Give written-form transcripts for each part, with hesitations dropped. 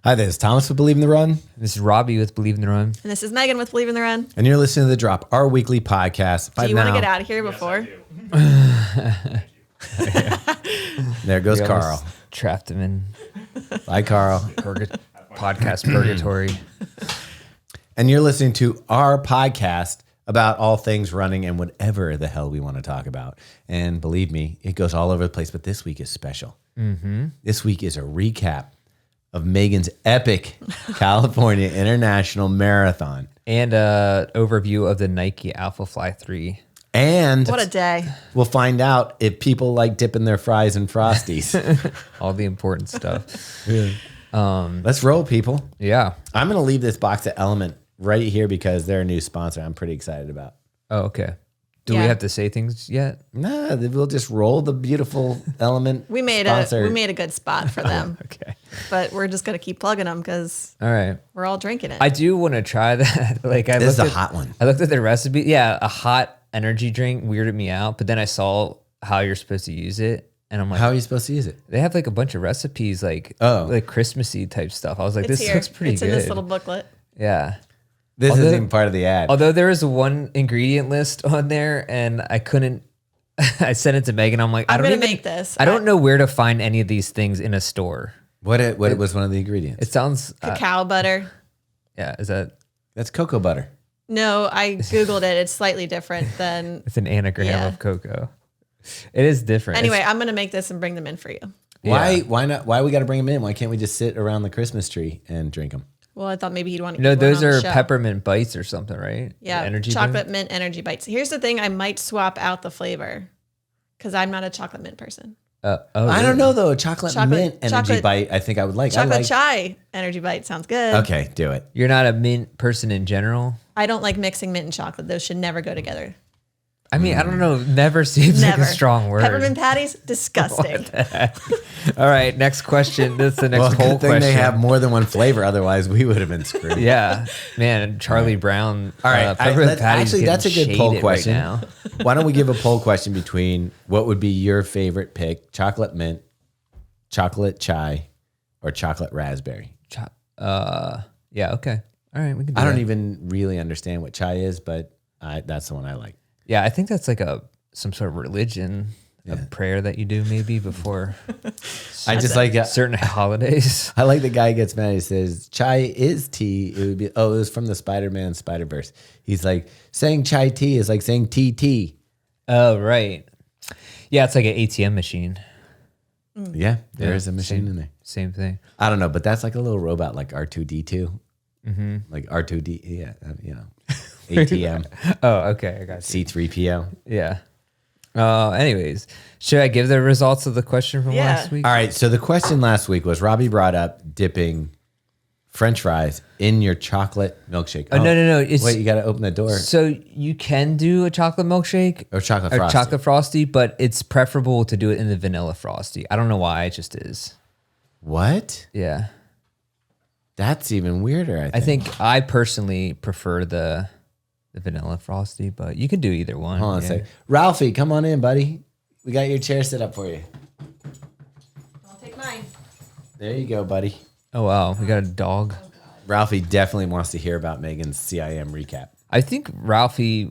Hi, this is Thomas with Believe in the Run. This is Robbie with Believe in the Run. And this is Megan with Believe in the Run. And you're listening to The Drop, our weekly podcast. Do you want to get out of here before? There goes Carl. Trapped him in Bye, Carl. podcast purgatory. And you're listening to our podcast about all things running and whatever the hell we want to talk about. And believe me, it goes all over the place. But this week is special. Mm-hmm. This week is a recap of Megan's epic California International Marathon. And an overview of the Nike Alphafly 3. And what a day. We'll find out if people like dipping their fries in Frosties. All the important stuff. Let's roll, people. Yeah. I'm going to leave this box at Element right here because they're a new sponsor I'm pretty excited about. Oh, okay. Do we have to say things yet? Nah, we'll just roll the beautiful Element we made a good spot for them. Okay. But we're just going to keep plugging them because we're all drinking it. I do want to try that. This is a hot one. I looked at the recipe. Yeah, a hot energy drink weirded me out, but then I saw how you're supposed to use it. And I'm like, how are you supposed to use it? They have like a bunch of recipes, like Christmassy type stuff. I was like, this looks pretty good. It's in this little booklet. Yeah. This isn't even part of the ad. Although there is one ingredient list on there and I couldn't, I sent it to Megan. I'm like, I'm going to make this. I don't know where to find any of these things in a store. What was one of the ingredients? It sounds... Cacao butter. Yeah, is that... That's cocoa butter. No, I Googled it. It's slightly different than... It's an anagram of cocoa. It is different. Anyway, I'm going to make this and bring them in for you. Why not? Why we got to bring them in? Why can't we just sit around the Christmas tree and drink them? Well, I thought maybe you'd want to. No, those are peppermint bites or something, right? Yeah, chocolate mint energy bites. Here's the thing: I might swap out the flavor because I'm not a chocolate mint person. I don't know though. Chocolate mint energy bite. I think I would like. Chocolate chai energy bite sounds good. Okay, do it. You're not a mint person in general. I don't like mixing mint and chocolate. Those should never go together. I mean, I don't know. Never seems like a strong word. Peppermint patties, disgusting. All right, next question. That's the next poll question. They have more than one flavor. Otherwise, we would have been screwed. Yeah, man. Charlie Brown. All right, actually, that's a good poll question. Right now. Why don't we give a poll question between what would be your favorite pick: chocolate mint, chocolate chai, or chocolate raspberry? Yeah. Okay. All right. We can. I don't even really understand what chai is, but that's the one I like. Yeah, I think that's like some sort of religion, a prayer that you do maybe before. I just like certain holidays. I like the guy gets mad. He says chai is tea. It would be it was from the Spider-Man Spider-Verse. He's like saying chai tea is like saying TT. Oh right, yeah, it's like an ATM machine. Yeah, there is a machine in there. Same thing. I don't know, but that's like a little robot, like R2D2, like R2D. Yeah, you know. ATM. Oh, okay. I got you. C3PO. Yeah. Anyways, should I give the results of the question from last week? All right. So the question last week was Robbie brought up dipping French fries in your chocolate milkshake. Oh, no. Wait, you got to open the door. So you can do a chocolate milkshake or chocolate frosty, but it's preferable to do it in the vanilla frosty. I don't know why. It just is. What? Yeah. That's even weirder. I think I personally prefer the vanilla frosty, but you can do either one. Hold on a sec. Ralphie, come on in, buddy. We got your chair set up for you. I'll take mine. There you go, buddy. Oh, wow. We got a dog. Ralphie definitely wants to hear about Megan's CIM recap. I think Ralphie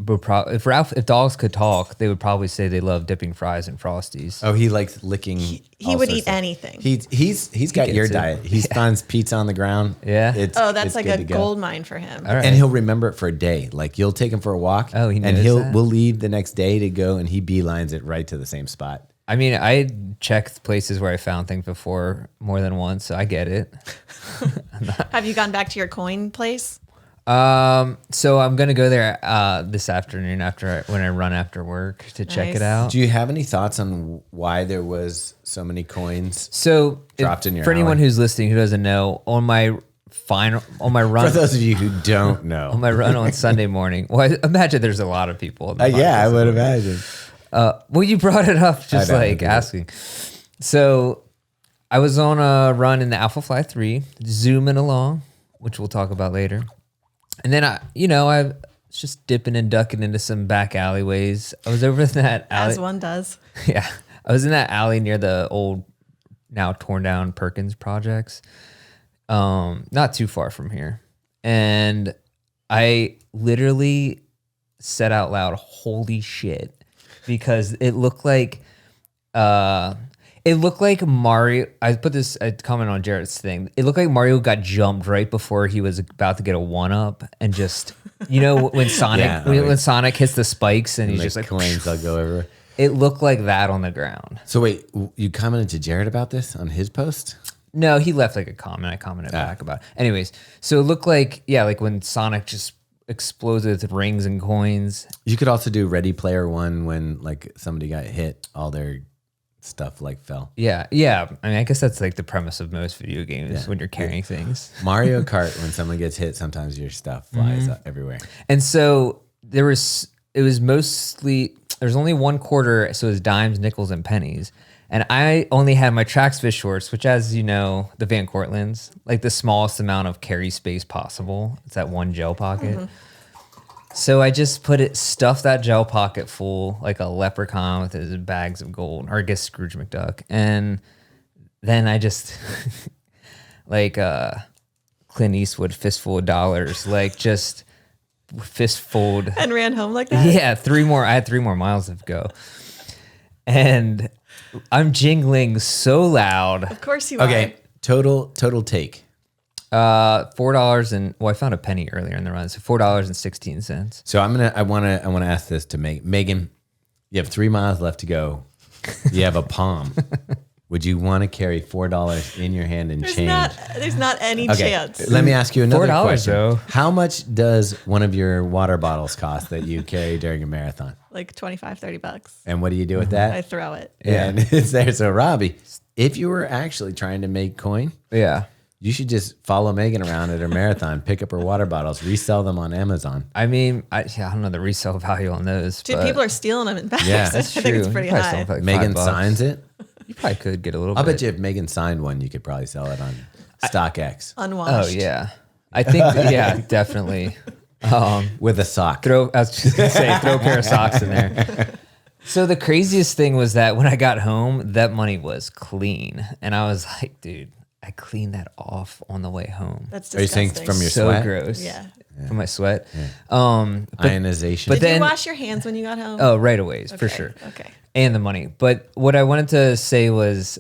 would if dogs could talk, they would probably say they love dipping fries and Frosties. Oh, he likes licking. He would eat anything. He's got your diet. He finds pizza on the ground. Yeah. That's like a gold mine for him. Right. And he'll remember it for a day. Like you'll take him for a walk. Oh, he knows that? We'll leave the next day to go, and he beelines it right to the same spot. I mean, I checked places where I found things before more than once, so I get it. Have you gone back to your coin place? So I'm gonna go there this afternoon when I run after work to check it out. Do you have any thoughts on why there was so many coins dropped in your for anyone who's listening who doesn't know, on my run for those of you who don't know, on my run on Sunday morning, well, I imagine there's a lot of people. I would imagine. Well, you brought it up just like asking. So I was on a run in the Alphafly 3, zooming along, which we'll talk about later. And then I was just dipping and ducking into some back alleyways. I was over in that alley. As one does. Yeah. I was in that alley near the old, now torn down Perkins projects. not too far from here. And I literally said out loud, holy shit, because it looked like Mario. I put this a comment on Jarrett's thing. It looked like Mario got jumped right before he was about to get a 1-up, and just when Sonic when Sonic hits the spikes and he's just like coins, I'll go over. It looked like that on the ground. So wait, you commented to Jarrett about this on his post? No, he left like a comment. I commented back about it. Anyways, so it looked like like when Sonic just exploded with rings and coins. You could also do Ready Player One when like somebody got hit, all their stuff like fell. Yeah. I mean, I guess that's like the premise of most video games when you're carrying things. Mario Kart, when someone gets hit, sometimes your stuff flies everywhere. And so there was only one quarter, so it was dimes, nickels, and pennies. And I only had my Trax Fish shorts, which, as you know, the Van Cortlands, like the smallest amount of carry space possible. It's that one gel pocket. So I just stuffed that gel pocket full like a leprechaun with his bags of gold, or I guess Scrooge McDuck. And then I just, like Clint Eastwood, fistful of dollars, like just fistful. And ran home like that? Yeah, I had 3 more miles to go. And I'm jingling so loud. Of course you are. Okay, total take. $4 and I found a penny earlier in the run, so $4.16. So I want to ask this to Megan. You have 3 miles left to go. You have a palm. Would you want to carry $4 in your hand and change? There's not any chance. Let me ask you another $4 question. though. How much does one of your water bottles cost that you carry during a marathon? Like $25-$30. And what do you do with that? I throw it. And it's there. So Robbie, if you were actually trying to make coin, you should just follow Megan around at her marathon, pick up her water bottles, resell them on Amazon. I mean, I don't know the resale value on those. Dude, people are stealing them in bags. Yeah, that's I think it's pretty high. Like Megan signs it. You probably could get a little I'll bit. bet you if Megan signed one, you could probably sell it on StockX. Unwashed. Oh, yeah. I think, definitely. With a sock. I was just going to say, throw a pair of socks in there. So the craziest thing was that when I got home, that money was clean. And I was like, dude, I cleaned that off on the way home. That's Are you disgusting. saying from your so sweat? gross. Yeah. From my sweat. Ionization. But Did then, you wash your hands when you got home? Oh, right away, for sure. Okay. And the money. But what I wanted to say was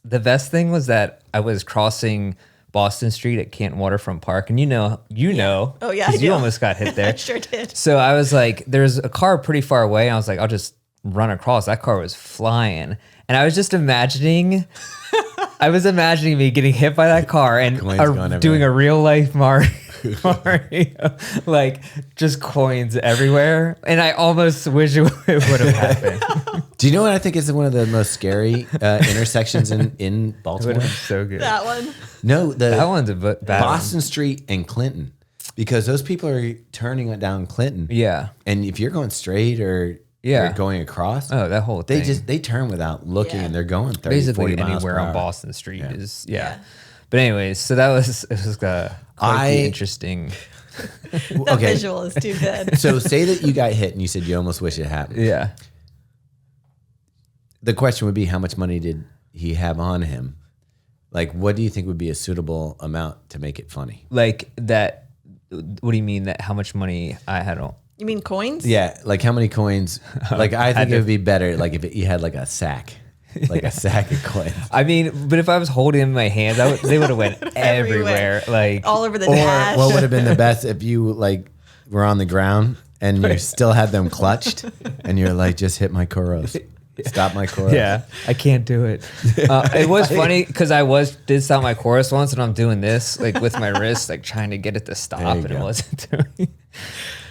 the best thing was that I was crossing Boston Street at Canton Waterfront Park. And you know. Oh, yeah, I because do. you almost got hit there. I sure did. So I was like, there's a car pretty far away. And I was like, I'll just run across. That car was flying. And I was just imagining me getting hit by that car and doing a real life Mario, like just coins everywhere. And I almost wish it would have happened. Do you know what I think is one of the most scary intersections in It Baltimore? would have been so good. That one. No, That one's a bad Boston Street and Clinton, because those people are turning it down Clinton. Yeah. And if you're going straight or you're going across, that whole thing. they turn without looking, and they're going 30, basically 40 miles anywhere per on hour. Boston Street is But anyways, so that was quite the interesting. That visual is too good. So say that you got hit and you said you almost wish it happened. Yeah. The question would be, how much money did he have on him? Like, what do you think would be a suitable amount to make it funny? Like that. What do you mean that how much money I had on? You mean coins? Yeah, like how many coins? Like I think it would be better like if you had like a sack. Like a sack of coins. I mean, but if I was holding them in my hands, they would have went everywhere. Like all over the Or dash. what would have been the best if you like were on the ground and you still had them clutched and you're like, just hit my Koros. Stop my chorus. Yeah, I can't do it. It was funny because did stop my chorus once, and I'm doing this like with my wrist, like trying to get it to stop, and it wasn't doing.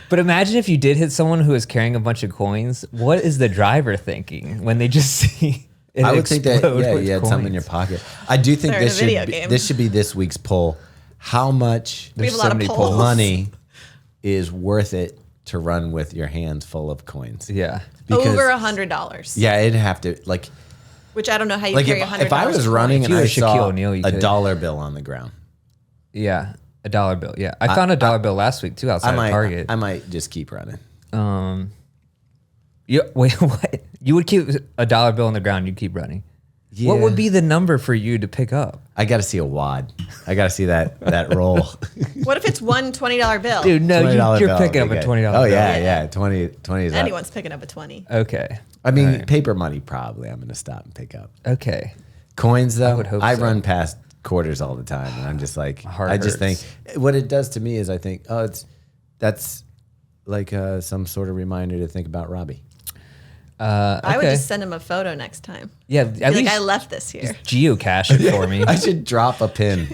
But imagine if you did hit someone who is carrying a bunch of coins. What is the driver thinking when they just see? I would think that you had coins. something in your pocket. I do think They're in a video game. this should be this week's poll. How much We have a lot of polls. money is worth it to run with your hands full of coins? Yeah. Over $100. Yeah, it'd have to like. Which I don't know how you Like carry $100. if I was running and you I were saw Shaquille O'Neal, you a could. dollar bill on the ground, Yeah, a dollar bill. Yeah, I found a dollar bill last week too outside of Target. I might just keep running. Wait, what? You would keep a dollar bill on the ground. You keep running. Yeah. What would be the number for you to pick up? I got to see a wad. I got to see that roll. What if it's one $20 bill? Dude, no, $20 you're bill picking would up be a good. $20 Oh, bill. yeah. 20 is up. Anyone's picking up a 20. Okay. I mean, paper money probably I'm going to stop and pick up. Okay. Coins, though, would hope I so. run past quarters all the time. And I'm just like, Heart I just hurts. think what it does to me is I think, that's like some sort of reminder to think about Robbie. I would Okay. just send him a photo next time. Yeah, Be at like, least I left this here. geocache it for me. I should drop a pin.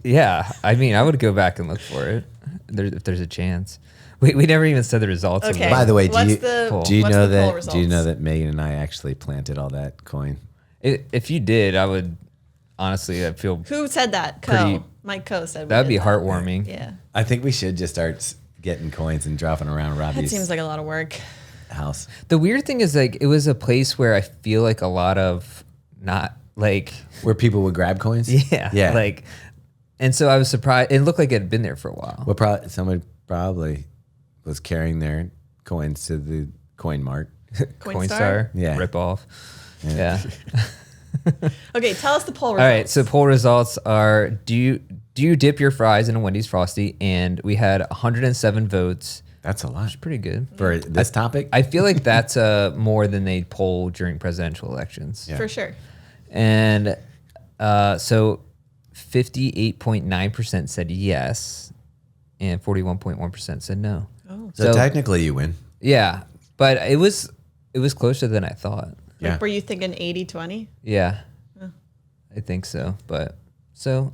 Yeah, I mean, I would go back and look for it if there's a chance. We never even said the results. Okay. Of By the way, What's do you the Poll. do you what's know the poll that do you know results? that Megan and I actually planted all that coin? If you did, I would honestly, I feel Who said that? Pretty- Co. Mike Co said we that'd did be that. heartwarming. Yeah. I think we should just start getting coins and dropping around That Robbie's seems like a lot of work. house. The weird thing is, like, it was a place where I feel like a lot of not like Where people would grab coins? yeah, like, and so I was surprised. It looked like it had been there for a while. Well, someone probably was carrying their coins to the coin mart. Coinstar? Yeah. Rip off. Yeah. Okay, tell us the poll All results. right. So poll results are: do you dip your fries in a Wendy's Frosty? And we had 107 votes. That's a lot Pretty good. for this topic. I feel like that's more than they poll during presidential elections. Yeah. For sure. And so 58.9% said yes, and 41.1% said no. Oh. So technically, you win. Yeah, but it was closer than I thought. Yeah. Like, were you thinking 80-20? Yeah, I think so. But so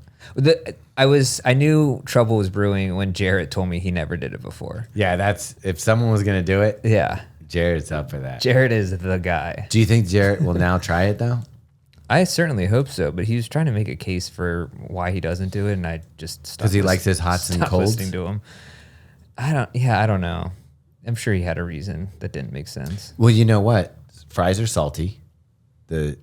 I knew trouble was brewing when Jarrett told me he never did it before. Yeah, that's if someone was gonna do it, Yeah, Jared's up for that. Jarrett is the guy. Do you think Jared will now try it though? I certainly hope so, but he was trying to make a case for why he doesn't do it, and I just stopped. Because he likes his hots and stopped colds. listening to him. I don't know. I'm sure he had a reason that didn't make sense. Well, you know what? Fries are salty. The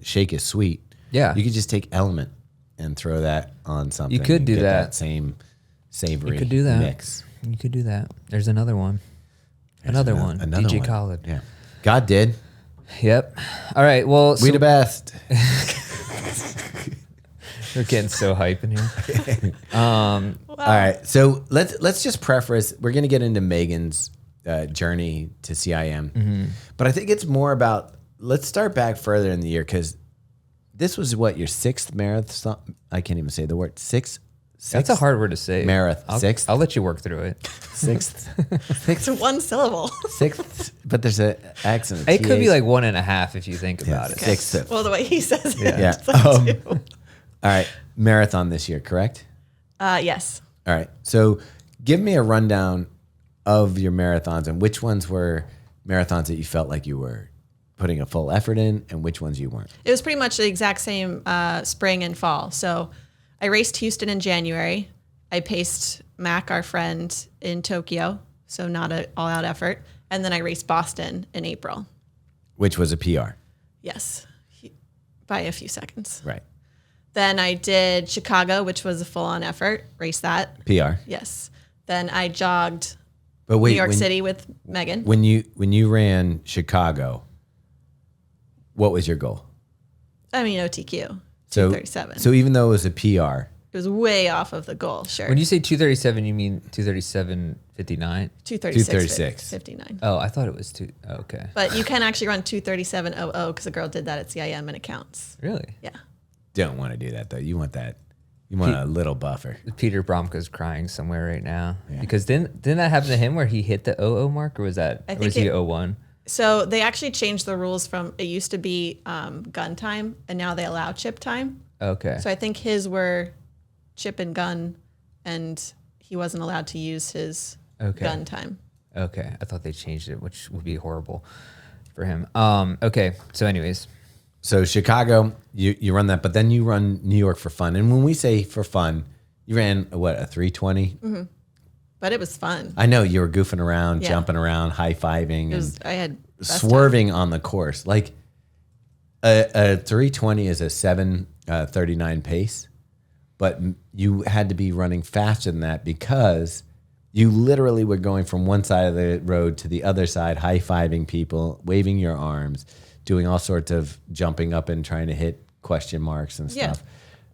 shake is sweet. Yeah. You could just take Element and throw that on something. You could and do get that. same savory You could do that. mix. You could do that. There's another one. Another one. Another DJ one. Khaled. Yeah. God did. Yep. All right. Well, We the best. we're getting so hype in here. All right. So let's just preface. We're gonna get into Megan's journey to CIM, but I think it's more about. Let's start back further in the year because this was what your sixth marathon. I can't even say the word sixth. That's a hard word to say. Marathon. Sixth. I'll let you work through it. Sixth. It's one syllable. Sixth. But there's an accent. It could be like 1.5 if you think about it. Sixth. Well, the way he says it. Yeah. it's like two. All right. Marathon this year, correct? Yes. All right. So give me a rundown of your marathons and which ones were marathons that you felt like you were putting a full effort in and which ones you weren't. It was pretty much the exact same spring and fall. So I raced Houston in January. I paced Mac, our friend, in Tokyo. So not an all-out effort. And then I raced Boston in April. Which was a PR. Yes. By a few seconds. Right. Then I did Chicago, which was a full-on effort. Raced that. PR. Yes. Then I jogged But wait, New York City with Megan. When you ran Chicago, what was your goal? I mean, OTQ, So 237. So even though it was a PR, It was way off of the goal, sure. When you say 237, you mean 237.59? 236. 59. Oh, I thought it was two. Oh, okay. But you can actually run 237.00 because a girl did that at CIM and it counts. Really? Yeah. don't want to do that though. You want that. You want a little buffer. Peter Bromka's crying somewhere right now because didn't that happen to him where he hit the 00 mark, or was that I or was think he it- 01? So they actually changed the rules from, it used to be gun time and now they allow chip time. Okay. So I think his were chip and gun and he wasn't allowed to use his gun time. Okay. I thought they changed it, which would be horrible for him. Okay. So anyways, So Chicago, you run that, but then you run New York for fun. And when we say for fun, you ran a 320? But it was fun. I know you were goofing around, Yeah. jumping around, high-fiving, It was, and I had best swerving on the course. Like a 320 is a 7:39 pace, but you had to be running faster than that because you literally were going from one side of the road to the other side, high-fiving people, waving your arms, doing all sorts of jumping up and trying to hit question marks and Yeah. stuff.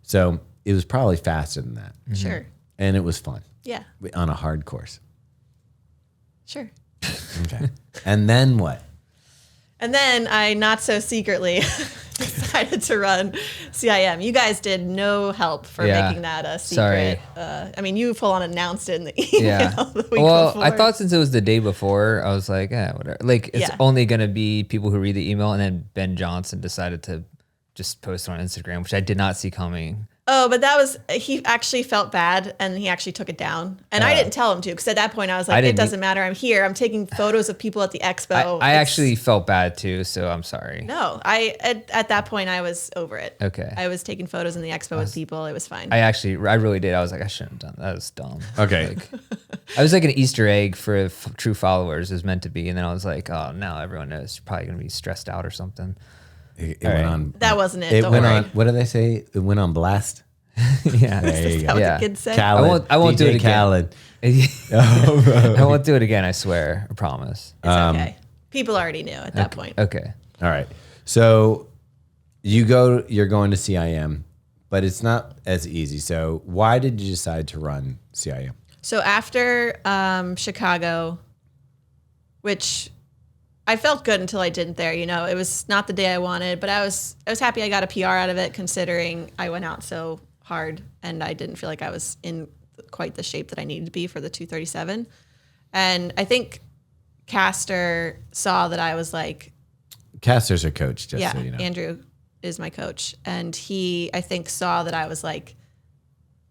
So it was probably faster than that. Sure. And it was fun Yeah. on a hard course. Sure. Okay. And then what? And then I not so secretly decided to run CIM. You guys did no help for Yeah. making that a Sorry. secret. I mean, you full on announced it in the email Yeah. the week Well, before. I thought since it was the day before, I was like, yeah, whatever. Like, it's Yeah. only going to be people who read the email. And then Ben Johnson decided to just post it on Instagram, which I did not see coming. Oh, but he actually felt bad and he actually took it down. And I didn't tell him to because at that point I was like, it doesn't matter. I'm here. I'm taking photos of people at the expo. I actually felt bad too, so I'm sorry. No, at that point I was over it. Okay. I was taking photos in the expo with people. It was fine. I really did. I was like, I shouldn't have done that. That was dumb. Okay. I was like an Easter egg for true followers is meant to be. And then I was like, oh, now everyone knows. You're probably going to be stressed out or something. It went on. That wasn't it. It Don't went worry. on. What do they say? It went on blast. Yeah. There you Is go. that what Yeah. the kids say? Khaled, I won't do DJ it again. Khaled. I won't do it again, I swear. I promise. It's okay. People already knew at that point. Okay. All right. So you're going to CIM, but it's not as easy. So why did you decide to run CIM? So after Chicago, which I felt good until I didn't there. You know, it was not the day I wanted, but I was happy I got a PR out of it considering I went out so hard and I didn't feel like I was in quite the shape that I needed to be for the 237. And I think Caster saw that I was like, Caster's a coach, just yeah, so you know. Andrew is my coach. And he, I think, saw that I was like,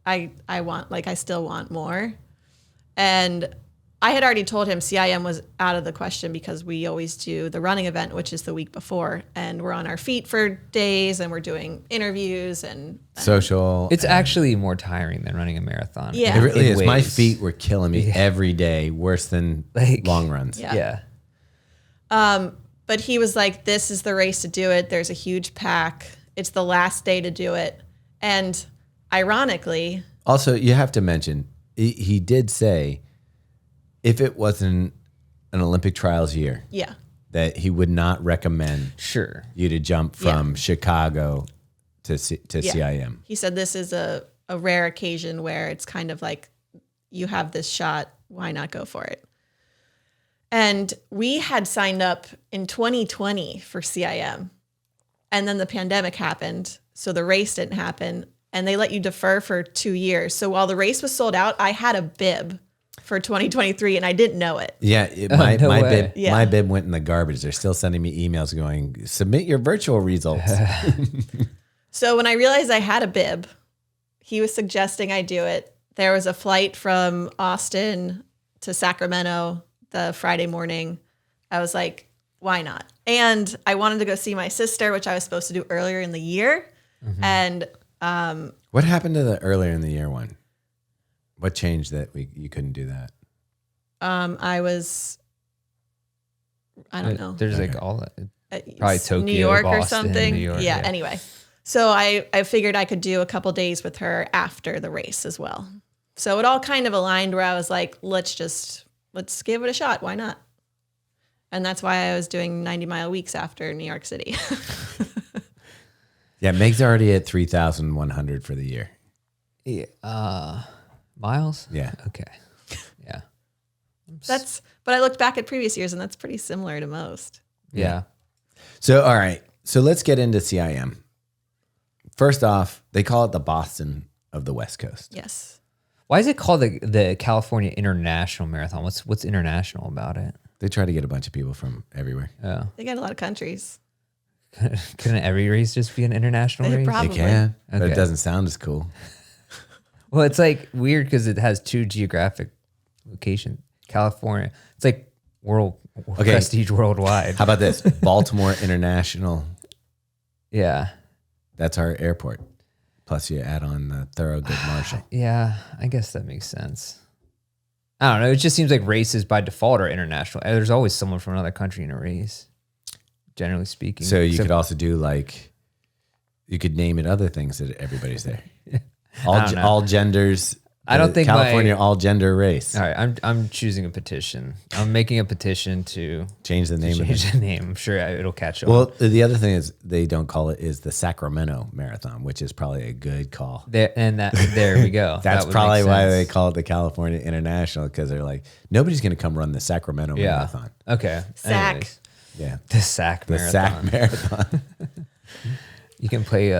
I still want more. And I had already told him CIM was out of the question because we always do the running event, which is the week before. And we're on our feet for days and we're doing interviews and Social. It's actually more tiring than running a marathon. Yeah. It really in is. My ways. feet were killing me every day, worse than Like- long runs. Yeah. Yeah. But he was like, this is the race to do it. There's a huge pack. It's the last day to do it. And ironically, Also, you have to mention, he did say if it wasn't an Olympic trials year, yeah. that he would not recommend Sure. you to jump from Chicago to CIM. He said this is a rare occasion where it's kind of like you have this shot, why not go for it? And we had signed up in 2020 for CIM. And then the pandemic happened, so the race didn't happen, and they let you defer for 2 years. So while the race was sold out, I had a bib for 2023 and I didn't know it. Yeah, no my way. bib, Yeah. my bib went in the garbage. They're still sending me emails going, submit your virtual results. So when I realized I had a bib, he was suggesting I do it. There was a flight from Austin to Sacramento the Friday morning. I was like, why not? And I wanted to go see my sister, which I was supposed to do earlier in the year. And What happened to the earlier in the year one? What changed that you couldn't do that? I don't know. There's like all that. Probably Tokyo, New York or Boston, something. New York, yeah, yeah. anyway. So I figured I could do a couple days with her after the race as well. So it all kind of aligned where I was like, let's give it a shot. Why not? And that's why I was doing 90-mile weeks after New York City. Yeah, Meg's already at 3,100 for the year. Yeah. Miles? Yeah. Okay. Yeah. But I looked back at previous years and that's pretty similar to most. Yeah. So, all right. So let's get into CIM. First off, they call it the Boston of the West Coast. Yes. Why is it called the California International Marathon? What's international about it? They try to get a bunch of people from everywhere. Oh. They got a lot of countries. Couldn't every race just be an international They race? probably- They can, but Okay. it doesn't sound as cool. Well, it's like weird because it has two geographic locations. California. It's like prestige worldwide. How about this? Baltimore International. Yeah. That's our airport. Plus you add on the Thorogood Marshall. Yeah. I guess that makes sense. I don't know. It just seems like races by default are international. There's always someone from another country in a race, generally speaking. So you could also do you could name it other things that everybody's there. I don't know. All genders I don't think California all gender race. All right, I'm choosing a petition. I'm making a petition to Change the name. change the name. I'm sure it'll catch on. Well, the other thing is they don't call it is the Sacramento Marathon, which is probably a good call. There we go. That's That probably make why sense. they call it the California International, because they're like, nobody's going to come run the Sacramento Marathon. Okay. Sac. Anyways, Yeah. the Sac The Marathon. Sac Marathon. You can play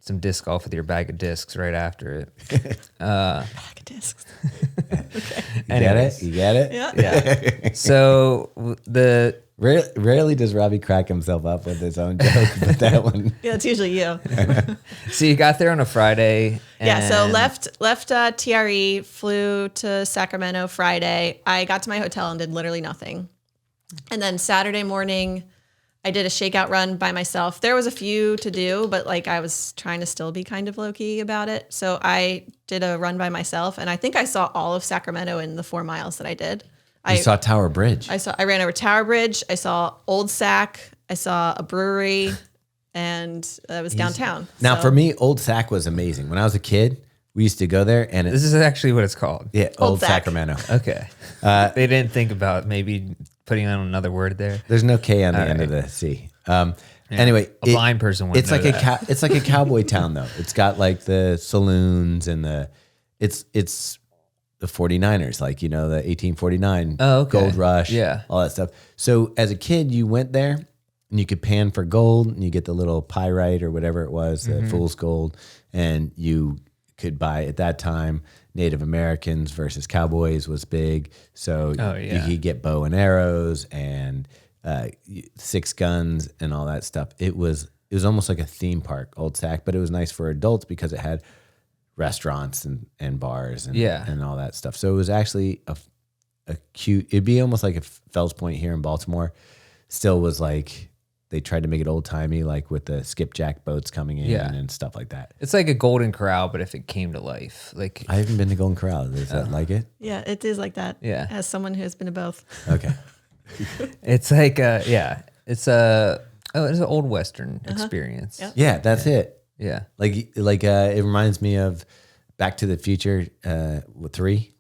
some disc golf with your bag of discs right after it. Bag of discs. You get it? You get it? Yeah. Yeah. So Rarely does Robbie crack himself up with his own joke, but that one. Yeah, it's usually you. so you got there on a Friday. Yeah, so and- left TRE, flew to Sacramento Friday. I got to my hotel and did literally nothing. And then Saturday morning, I did a shakeout run by myself. There was a few to do, but like I was trying to still be kind of low-key about it. So I did a run by myself, and I think I saw all of Sacramento in the 4 miles that I did. You saw Tower Bridge. I ran over Tower Bridge. I saw Old Sac. I saw a brewery, and I was downtown. Now, So- for me, Old Sac was amazing. When I was a kid, we used to go there, and This is actually what it's called. Old Sac. Sacramento. Okay. They didn't think about maybe putting on another word there. There's no K on the end of the C. Anyway, A blind person wouldn't it's like know that. it's like a cowboy town though. It's got like the saloons and it's the 49ers, like the 1849 gold rush, Yeah. all that stuff. So as a kid, you went there and you could pan for gold, and you get the little pyrite or whatever it was, the fool's gold, and you could buy at that time. Native Americans versus cowboys was big, so you could get bow and arrows and 6 guns and all that stuff. It was almost like a theme park, Old Sac, but it was nice for adults because it had restaurants and bars and all that stuff. So it was actually a cute. It'd be almost like if Fells Point here in Baltimore still was like they tried to make it old timey, like with the skipjack boats coming in and stuff like that. It's like a Golden Corral, but if it came to life, like I haven't been to Golden Corral. Is that like it? yeah, it is like that. Yeah. As someone who has been to both. Okay. it's like it's an old Western experience. Yep. Yeah, that's it. Yeah. Like it reminds me of Back to the Future 3,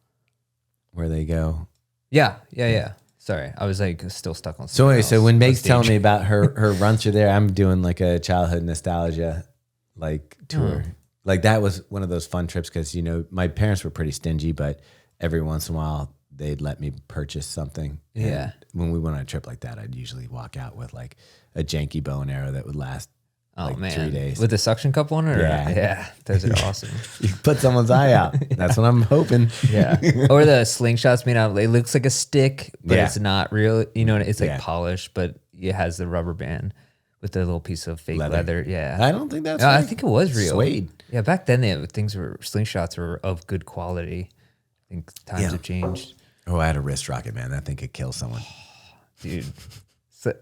where they go. Yeah. Sorry, I was like still stuck on. So anyway, so when Meg's stage. telling me about her run through there, I'm doing like a childhood nostalgia like tour. Like that was one of those fun trips because my parents were pretty stingy, but every once in a while they'd let me purchase something. Yeah. And when we went on a trip like that, I'd usually walk out with like a janky bow and arrow that would last like 3 days. With the suction cup one, or Yeah. those are awesome. You put someone's eye out. That's what I'm hoping. Yeah, or the slingshots made out of. It looks like a stick, but Yeah. it's not real. It's like Yeah. polished, but it has the rubber band with the little piece of fake leather. Yeah, I don't think that's. I fake. think it was real. Suede. Yeah, back then slingshots were of good quality. I think times have changed, Oh, I had a wrist rocket, man. That thing could kill someone. dude. So,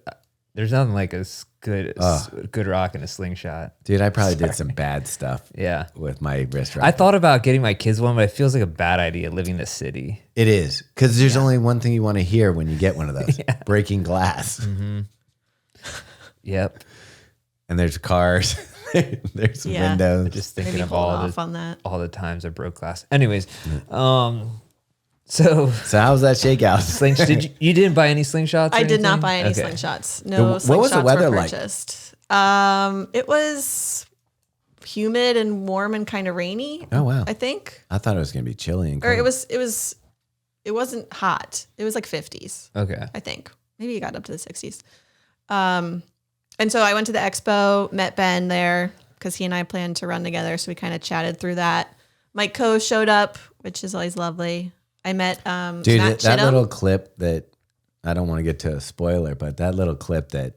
there's nothing like a good rock and a slingshot. Dude, I probably did some bad stuff Yeah. with my wrist rocket. I thought about getting my kids one, but it feels like a bad idea living in the city. It is, because there's only one thing you want to hear when you get one of those: breaking glass. Yep. And there's cars, there's Yeah. windows. Just thinking Maybe of hold all off the on that. times I broke glass. Anyways, so So how's that shakeout? you didn't buy any slingshots? Or I did not anything? buy any Okay. slingshots. No What was the slingshots weather were like? purchased. It was humid and warm and kind of rainy. Oh, wow. I think. I thought it was gonna be chilly and Or cold. it wasn't hot. It was like 50s. Okay. I think. Maybe it got up to the 60s. And so I went to the expo, met Ben there because he and I planned to run together. So we kind of chatted through that. Mike Coe showed up, which is always lovely. I met Dude, Matt that Chittum. little clip that I don't want to get to a spoiler, but that little clip that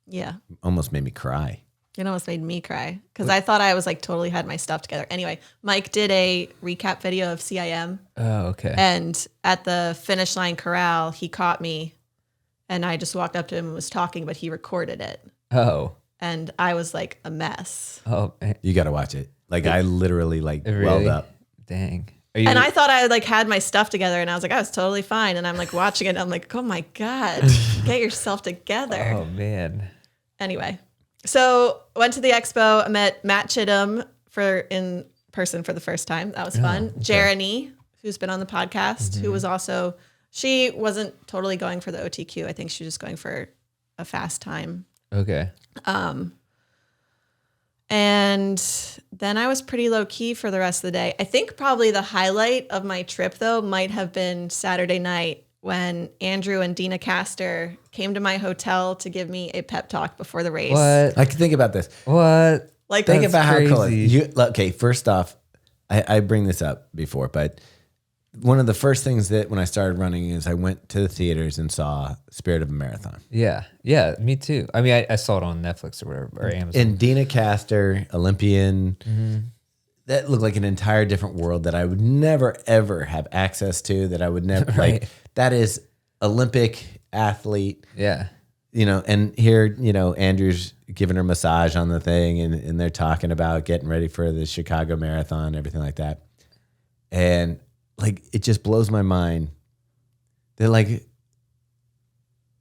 Yeah. almost made me cry. It almost made me cry because I thought I was like totally had my stuff together. Anyway, Mike did a recap video of CIM. Oh, okay. And at the finish line corral, he caught me and I just walked up to him and was talking, but he recorded it. Oh. And I was like a mess. Oh, You got to watch it. Like I literally like really? welled up. Dang. Are you, And I thought I like had my stuff together and I was like, I was totally fine. And I'm like watching it. And I'm like, oh my God, get yourself together. Oh man. Anyway, so went to the expo. I met Matt Chittum in person for the first time. That was fun. Okay. Jeremy, who's been on the podcast, who was also, she wasn't totally going for the OTQ. I think she was just going for a fast time. Okay. And then I was pretty low key for the rest of the day. I think probably the highlight of my trip, though, might have been Saturday night when Andrew and Dina Castor came to my hotel to give me a pep talk before the race. What? Like, think about this. What? Like, think about how cool. Okay, first off, I bring this up before, but one of the first things that when I started running is I went to the theaters and saw Spirit of a Marathon. Yeah. Yeah, me too. I mean, I saw it on Netflix or whatever, or Amazon. And Dina Castor, Olympian, that looked like an entire different world that I would never, ever have access to, that I would never, Right. like, that is Olympic athlete. Yeah. You know, and here, you know, Andrew's giving her massage on the thing and they're talking about getting ready for the Chicago Marathon, everything like that. And like, it just blows my mind. They're like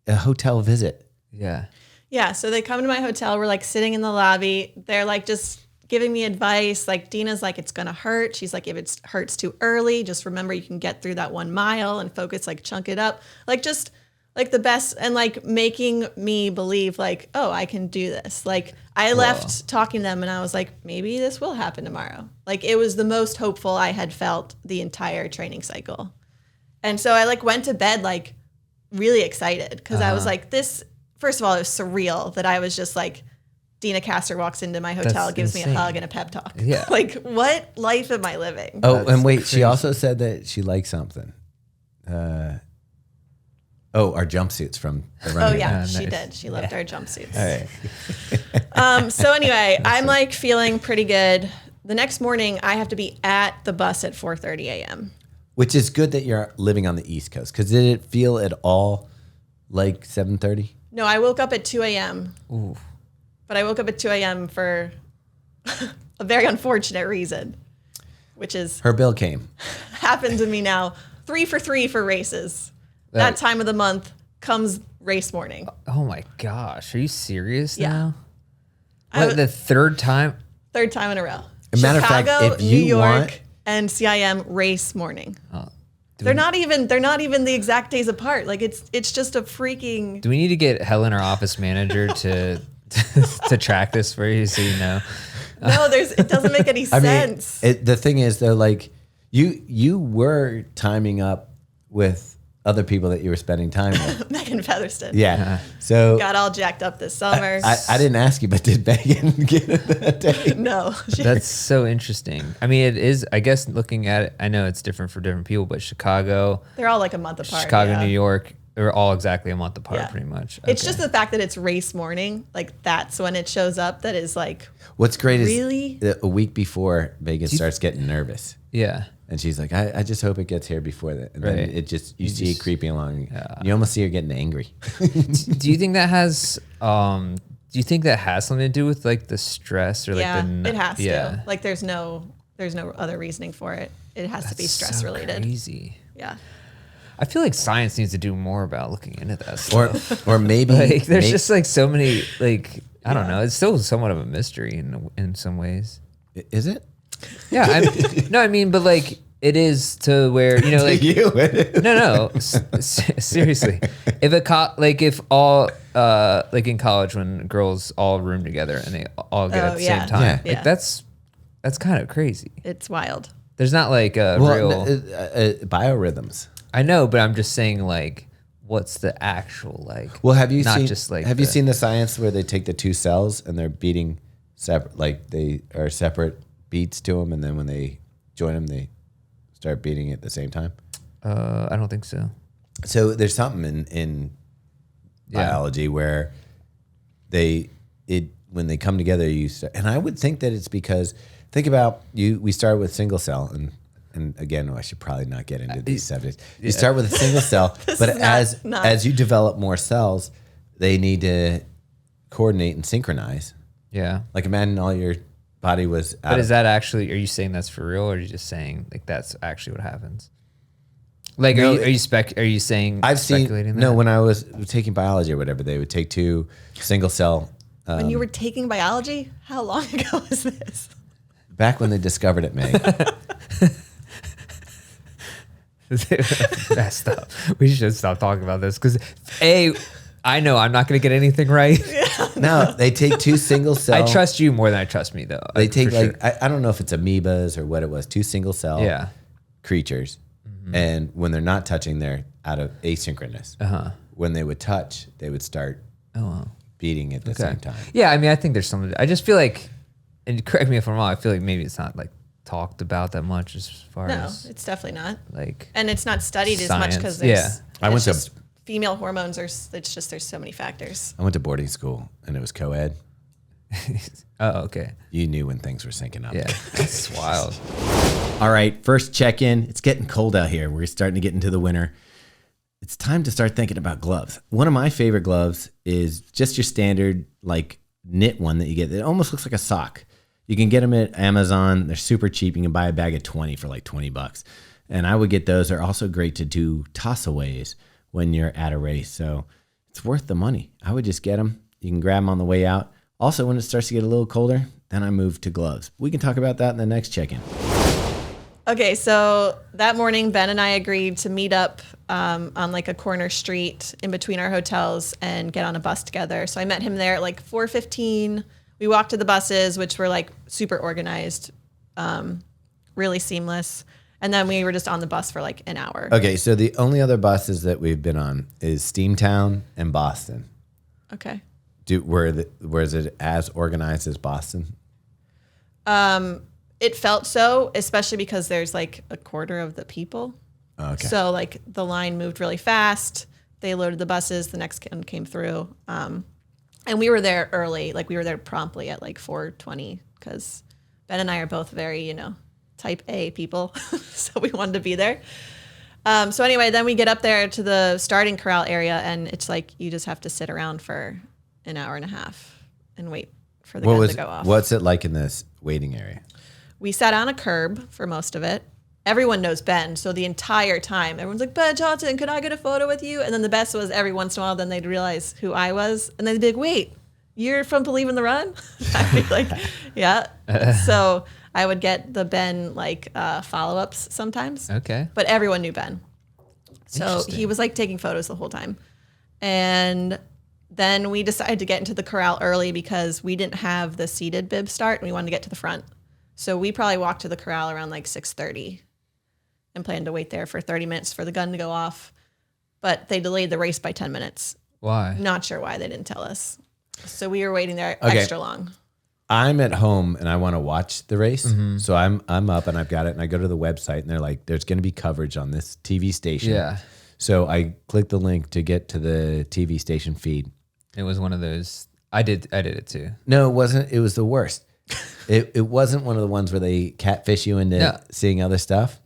a hotel visit. Yeah. Yeah. So they come to my hotel. We're like sitting in the lobby. They're like just giving me advice. Like Dina's like, it's going to hurt. She's like, if it hurts too early, just remember you can get through that 1 mile and focus, like chunk it up. Like just like the best, and like making me believe like, oh, I can do this. Like I left talking to them and I was like, maybe this will happen tomorrow. Like it was the most hopeful I had felt the entire training cycle. And so I like went to bed like really excited because I was like, this, first of all, it was surreal that I was just like, Dina Castor walks into my hotel, gives me a hug and a pep talk. Yeah. Like what life am I living? Oh, and wait, she also said that she liked something. Our jumpsuits from the running. Oh yeah, nice. she did. She loved our jumpsuits. All right. So anyway, I'm like feeling pretty good. The next morning, I have to be at the bus at 4:30 a.m. Which is good that you're living on the East Coast, because did it feel at all like 7:30? No, I woke up at 2 a.m. Ooh. But I woke up at 2 a.m. for a very unfortunate reason, which is Her bill came. happened to me now. 3 for 3 for races. That time of the month comes race morning. Oh my gosh. Are you serious Yeah. now? What, the third time? Third time in a row. As a matter of fact, Chicago, if New you York, want- and CIM race morning. Oh, They're not even the exact days apart. Like it's just a freaking. do we need to get Helen, our office manager, to to track this for you so you know? No, it doesn't make any sense. The thing is, though, like you were timing up with other people that you were spending time with. Megan Featherston. Yeah. So Got all jacked up this summer. I didn't ask you, but did Megan get it that day? No. That's so interesting. I mean, it is, I guess, looking at it, I know it's different for different people, but Chicago, They're all like a month apart. Chicago, yeah. New York, they're all exactly a month apart, Yeah. pretty much. It's Okay. just the fact that it's race morning. Like that's when it shows up. That is like, What's great Really? is that a week before Megan starts getting nervous. Yeah. And she's like, I just hope it gets here before that. And Right. then it just, you see it creeping along. You almost see her getting angry. Do you think that has something to do with like the stress or like yeah, the it has yeah. to. Like there's no other reasoning for it. It has to be stress so related. Crazy. Yeah. I feel like science needs to do more about looking into that stuff. Or maybe Like there's just like so many like I don't know. It's still somewhat of a mystery in some ways. Is it? Yeah, I mean, but like it is to where you know, like you. no, seriously. If all like in college when girls all room together and they all get at the yeah. same time, Yeah. like Yeah. that's kind of crazy. It's wild. There's not like a Well, real. biorhythms. I know, but I'm just saying like, what's the actual like? Well, have you not seen? just like have you seen the science where they take the two cells and they're beating separate, like they are separate beats to them, and then when they join them, they start beating at the same time? I don't think so. So there's something in Yeah. biology where when they come together, and I would think that it's because think about you. We start with single cell, and again, I should probably not get into these subjects. You start with a single cell, but is not- as you develop more cells, they need to coordinate and synchronize. Yeah. Like imagine all your body was. But is that actually? Are you saying that's for real, or are you just saying like that's actually what happens? Like, No, are you saying? I've seen speculating no. that? When I was taking biology or whatever, they would take two single cell. When you were taking biology, how long ago was this? Back when they discovered it, Meg. Messed up. We should stop talking about this because I know I'm not going to get anything right. No, they take 2 single cell. I trust you more than I trust me, though. They take for sure. I don't know if it's amoebas or what it was, 2 single cell creatures. And when they're not touching, they're out of asynchronous. When they would touch, they would start beating at the same time. Yeah, I mean, I think there's something. I just feel like, and correct me if I'm wrong, I feel like maybe it's not like talked about that much as far as. No, it's definitely not. Like, and it's not studied as much because I went to female hormones are. It's just there's so many factors. I went to boarding school and it was co-ed. Oh, okay. You knew when things were syncing up. Yeah, that's wild. All right, first check-in. It's getting cold out here. We're starting to get into the winter. It's time to start thinking about gloves. One of my favorite gloves is just your standard like knit one that you get. It almost looks like a sock. You can get them at Amazon. They're super cheap. You can buy a bag of 20 for like $20. And I would get those. They're also great to do toss-aways when you're at a race. So it's worth the money. I would just get them. You can grab them on the way out. Also, when it starts to get a little colder, then I move to gloves. We can talk about that in the next check-in. Okay, so that morning, Ben and I agreed to meet up on like a corner street in between our hotels and get on a bus together. So I met him there at like 4:15. We walked to the buses, which were like super organized, really seamless. And then we were just on the bus for like an hour. Okay, so the only other buses that we've been on is Steamtown and Boston. Okay. Was it as organized as Boston? It felt so, especially because there's like a quarter of the people. Okay. So like the line moved really fast. They loaded the buses. The next one came through. And we were there early. Like we were there promptly at like 4:20 because Ben and I are both very, type A people. So we wanted to be there. So anyway, then we get up there to the starting corral area and it's like you just have to sit around for an hour and a half and wait for the gun to go off. What's it like in this waiting area? We sat on a curb for most of it. Everyone knows Ben, so the entire time, everyone's like, Ben Johnson, could I get a photo with you? And then the best was every once in a while, then they'd realize who I was. And then they'd be like, wait, you're from Believe in the Run? I'd be like, yeah. So I would get the Ben follow-ups sometimes. Okay. But everyone knew Ben. So he was like taking photos the whole time. And then we decided to get into the corral early because we didn't have the seated bib start and we wanted to get to the front. So we probably walked to the corral around like 6:30 and planned to wait there for 30 minutes for the gun to go off. But they delayed the race by 10 minutes. Why? Not sure why they didn't tell us. So we were waiting there extra long. I'm at home and I want to watch the race. Mm-hmm. So I'm up and I've got it and I go to the website and they're like, there's going to be coverage on this TV station. Yeah. So I clicked the link to get to the TV station feed. It was one of those. I did it too. No, it wasn't. It was the worst. It wasn't one of the ones where they catfish you into seeing other stuff.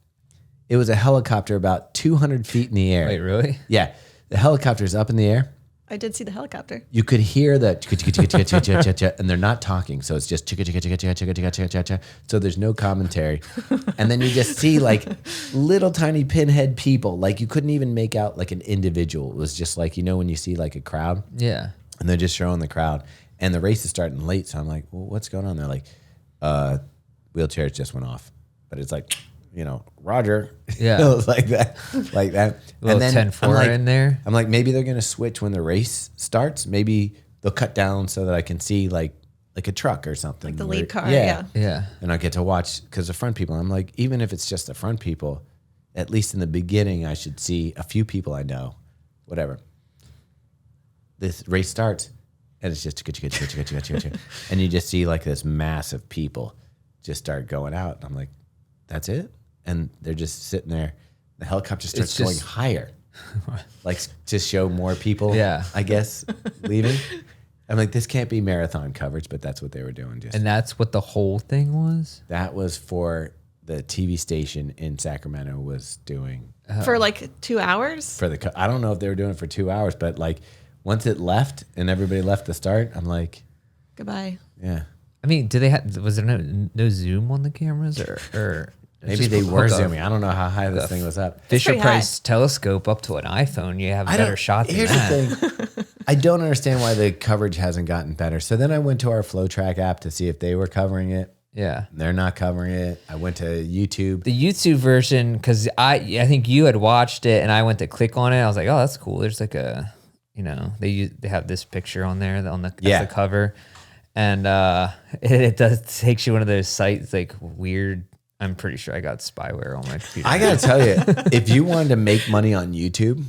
It was a helicopter about 200 feet in the air. Wait, really? Yeah. The helicopter's up in the air. I did see the helicopter. You could hear the and they're not talking. So it's just chicka, chicka, chicka, chicka, chicka, chicka, chicka, chicka. So there's no commentary. And then you just see like little tiny pinhead people. Like you couldn't even make out like an individual. It was just like, when you see like a crowd. Yeah. And they're just showing the crowd. And the race is starting late. So I'm like, well, what's going on? They're like, wheelchairs just went off. But it's like, Roger. Yeah. It was like that. Like that. A little 10-4 in there. I'm like, maybe they're going to switch when the race starts. Maybe they'll cut down so that I can see like a truck or something. Like the lead car. Yeah. Yeah. And I get to watch because the front people, I'm like, even if it's just the front people, at least in the beginning, I should see a few people I know, whatever. This race starts and it's just and you just see like this mass of people just start going out. And I'm like, that's it? And they're just sitting there. The helicopter starts going higher. Like to show more people, I guess, leaving. I'm like, this can't be marathon coverage, but that's what they were doing. And that's what the whole thing was? That was for the TV station in Sacramento was doing. For like 2 hours? I don't know if they were doing it for 2 hours, but like once it left and everybody left the start, I'm like. Goodbye. Yeah. I mean, was there no zoom on the cameras or maybe they were zooming. I don't know how high this thing was up. Fisher Price telescope up to an iPhone. You have a better shot than here's that. The thing. I don't understand why the coverage hasn't gotten better. So then I went to our FlowTrack app to see if they were covering it. Yeah. They're not covering it. I went to YouTube. The YouTube version, because I think you had watched it and I went to click on it. I was like, oh, that's cool. There's like a, they have this picture on there on the, as the cover. And it does takes you one of those sites like weird. I'm pretty sure I got spyware on my computer. I got to tell you, if you wanted to make money on YouTube,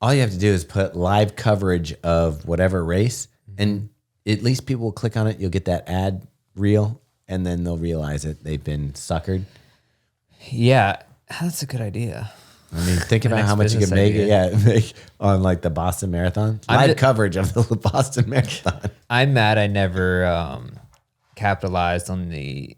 all you have to do is put live coverage of whatever race, and at least people will click on it. You'll get that ad reel, and then they'll realize it. They've been suckered. Yeah, that's a good idea. I mean, think about how much you could make on like the Boston Marathon. Live coverage of the Boston Marathon. I'm mad I never capitalized on the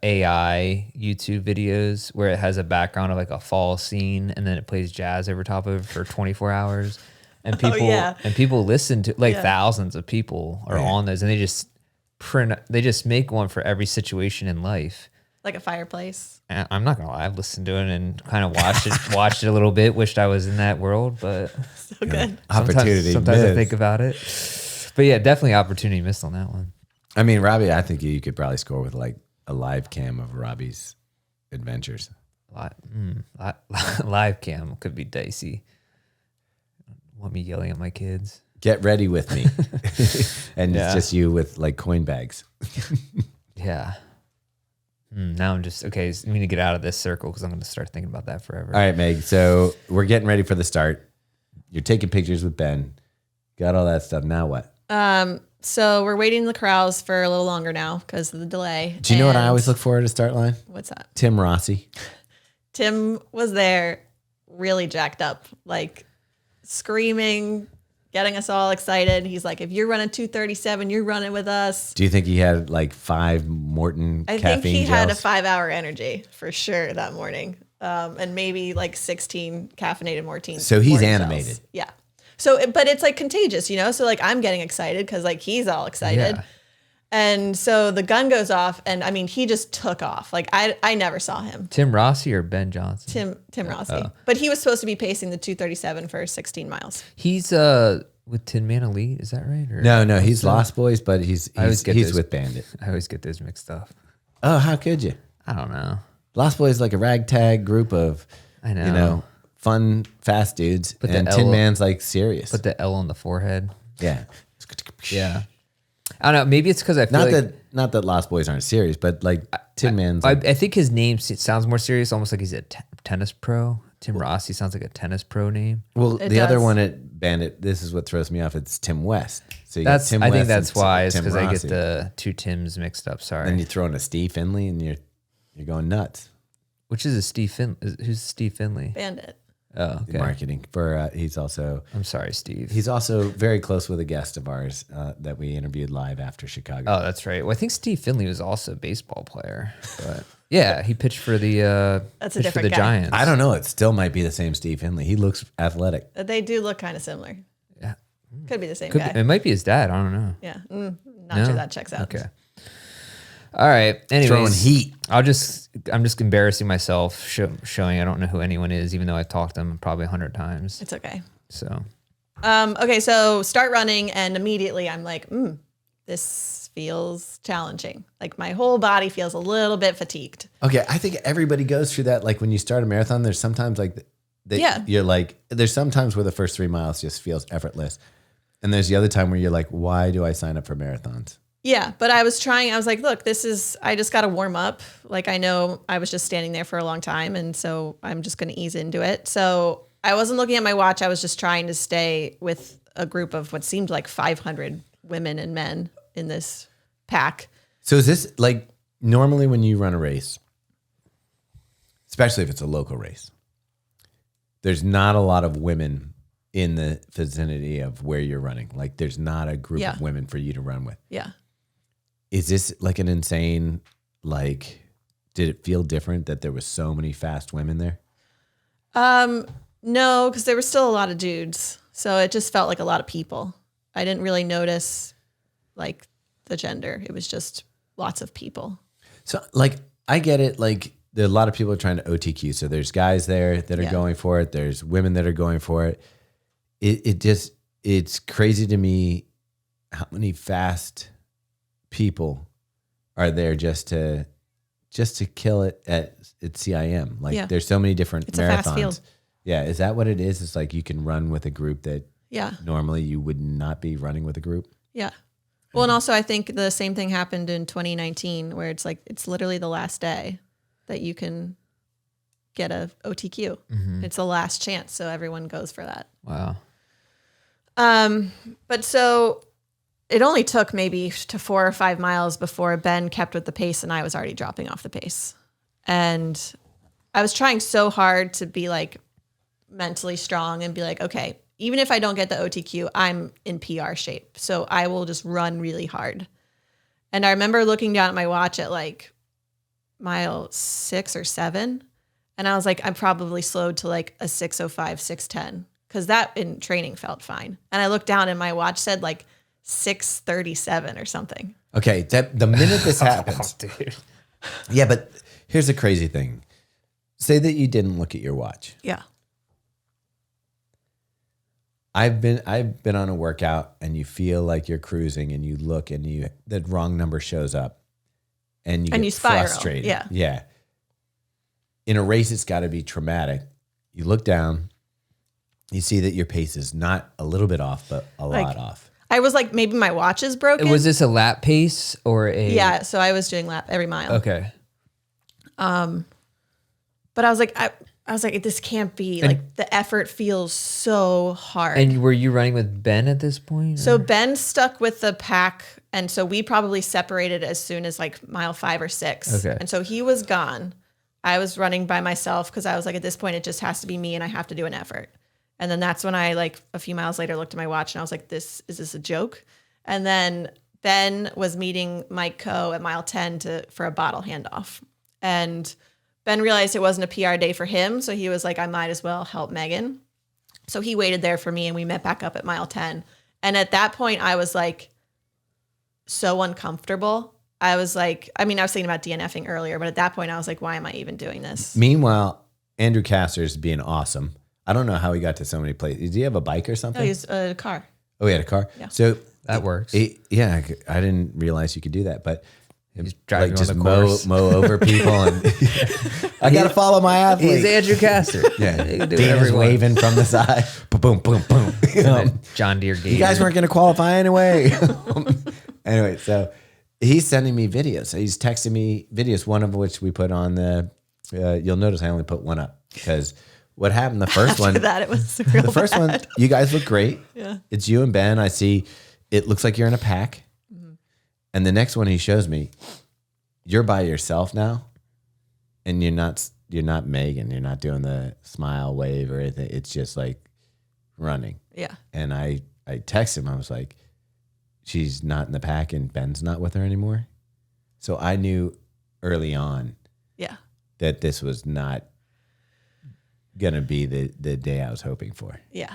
AI YouTube videos where it has a background of like a fall scene and then it plays jazz over top of it for 24 hours. And people listen to thousands of people are on those, and they just make one for every situation in life. Like a fireplace. And I'm not gonna lie, I've listened to it and kind of watched it a little bit. Wished I was in that world, but so good. Opportunity. Sometimes I think about it, but yeah, definitely opportunity missed on that one. I mean, Robbie, I think you could probably score with like a live cam of Robbie's adventures. Live cam could be dicey. Want me yelling at my kids? Get ready with me, and it's just you with like coin bags. Yeah. Now I'm just okay. So I need to get out of this circle because I'm going to start thinking about that forever. All right, Meg. So we're getting ready for the start. You're taking pictures with Ben. Got all that stuff. Now what? So we're waiting in the corrals for a little longer now because of the delay. Do you know what I always look for at a start line? What's that? Tim Rossi. Tim was there, really jacked up, like screaming, getting us all excited. He's like, if you're running 2:37, you're running with us. Do you think he had like 5 Morton caffeine gels? I think he had a 5-hour energy for sure that morning. And maybe like 16 caffeinated Mortine. So he's animated. Gels. Yeah. So, but it's like contagious, So like I'm getting excited because like he's all excited. Yeah. And so the gun goes off, and I mean, he just took off. Like I never saw him. Tim Rossi or Ben Johnson? Tim Rossi. But he was supposed to be pacing the 2:37 for 16 miles. He's with Tin Man Elite, is that right? Or No, he's Lost Boys, but he's with Bandit. I always get those mixed up. Oh, how could you? I don't know. Lost Boys is like a ragtag group of, fun, fast dudes, and Tin Man's like serious. Put the L on the forehead. Yeah. Yeah. I don't know. Maybe it's because I feel not that Lost Boys aren't serious, but like Tin Man's. I think his name sounds more serious, almost like he's a tennis pro. Tim Rossi sounds like a tennis pro name. Well, the other one at Bandit, this is what throws me off. It's Tim West. So you I think that's why. It's because I get Rossi. the two Tims mixed up. Sorry. And you throw in a Steve Finley, and you're going nuts. Which is a Steve Finley? Who's Steve Finley? Bandit. Oh, okay. Marketing for he's also. I'm sorry, Steve. He's also very close with a guest of ours that we interviewed live after Chicago. Oh, that's right. Well, I think Steve Finley was also a baseball player, but yeah, he pitched for the that's a different guy. Giants. I don't know. It still might be the same Steve Finley. He looks athletic. They do look kind of similar. Yeah, could be the same guy. It might be his dad. I don't know. Yeah, not sure that checks out. Okay. All right. Anyways, Throwing heat. I'm just embarrassing myself showing I don't know who anyone is, even though I've talked to them probably 100 times. It's okay. So. Okay. So start running, and immediately I'm like, this feels challenging. Like my whole body feels a little bit fatigued. Okay, I think everybody goes through that. Like when you start a marathon, there's sometimes like you're like, there's sometimes where the first 3 miles just feels effortless, and there's the other time where you're like, why do I sign up for marathons? Yeah, but I was like, look, I just got to warm up. Like, I know I was just standing there for a long time, and so I'm just going to ease into it. So I wasn't looking at my watch. I was just trying to stay with a group of what seemed like 500 women and men in this pack. So is this like normally when you run a race, especially if it's a local race, there's not a lot of women in the vicinity of where you're running. Like there's not a group of women for you to run with. Yeah. Is this like an insane, like, did it feel different that there was so many fast women there? No, because there were still a lot of dudes. So it just felt like a lot of people. I didn't really notice like the gender. It was just lots of people. So like, I get it. Like there are a lot of people trying to OTQ. So there's guys there that are going for it. There's women that are going for it. It's crazy to me how many fast people are there just to kill it at CIM. Like there's so many different it's marathons. A fast field. Yeah, is that what it is? It's like you can run with a group that normally you would not be running with a group. Yeah. Well, and also I think the same thing happened in 2019 where it's like it's literally the last day that you can get a OTQ. Mm-hmm. It's the last chance, so everyone goes for that. Wow. But so it only took maybe to 4 or 5 miles before Ben kept with the pace and I was already dropping off the pace. And I was trying so hard to be like mentally strong and be like, okay, even if I don't get the OTQ, I'm in PR shape. So I will just run really hard. And I remember looking down at my watch at like mile 6 or 7. And I was like, I'm probably slowed to like a 6:05, 6:10. Because that in training felt fine. And I looked down and my watch said like 6:37 or something. Okay, the minute this happens. Dude. Yeah, but here's the crazy thing. Say that you didn't look at your watch. Yeah. I've been on a workout and you feel like you're cruising and you look and the wrong number shows up and you get spiral. frustrated. Yeah. Yeah. In a race, it's got to be traumatic. You look down, you see that your pace is not a little bit off, but a lot off. I was like, maybe my watch is broken. Was this a lap pace or a? Yeah, so I was doing lap every mile. Okay. But I was like, this can't be. Like the effort feels so hard. And were you running with Ben at this point? So Ben stuck with the pack, and so we probably separated as soon as like mile 5 or 6. Okay. And so he was gone. I was running by myself because I was like, at this point, it just has to be me, and I have to do an effort. And then that's when I, like, a few miles later looked at my watch and I was like, is this a joke? And then Ben was meeting Mike Coe at mile 10 for a bottle handoff. And Ben realized it wasn't a PR day for him. So he was like, I might as well help Megan. So he waited there for me and we met back up at mile 10. And at that point, I was like so uncomfortable. I was like, I was thinking about DNFing earlier, but at that point I was like, why am I even doing this? Meanwhile, Andrew Casser's being awesome. I don't know how he got to so many places. Did he have a bike or something? No, he has a car. Oh, he had a car? Yeah. So that works. Yeah, I didn't realize you could do that, but he's driving just on the course. mow over people. And I got to follow my athlete. He's Andrew Casser. Yeah. He can do Dan's whatever he waving from the side. Boom, boom, boom, boom. John Deere Gator. You guys weren't going to qualify anyway. Anyway, so he's sending me videos. So he's texting me videos, one of which we put on the, you'll notice I only put one up because what happened, the first one. That it was real The first one, you guys look great. Yeah. It's you and Ben. I see it looks like you're in a pack. Mm-hmm. And the next one he shows me, you're by yourself now. And you're not Megan. You're not doing the smile wave or anything. It's just like running. Yeah. And I texted him. I was like, she's not in the pack and Ben's not with her anymore. So I knew early on that this was not going to be the day I was hoping for. Yeah.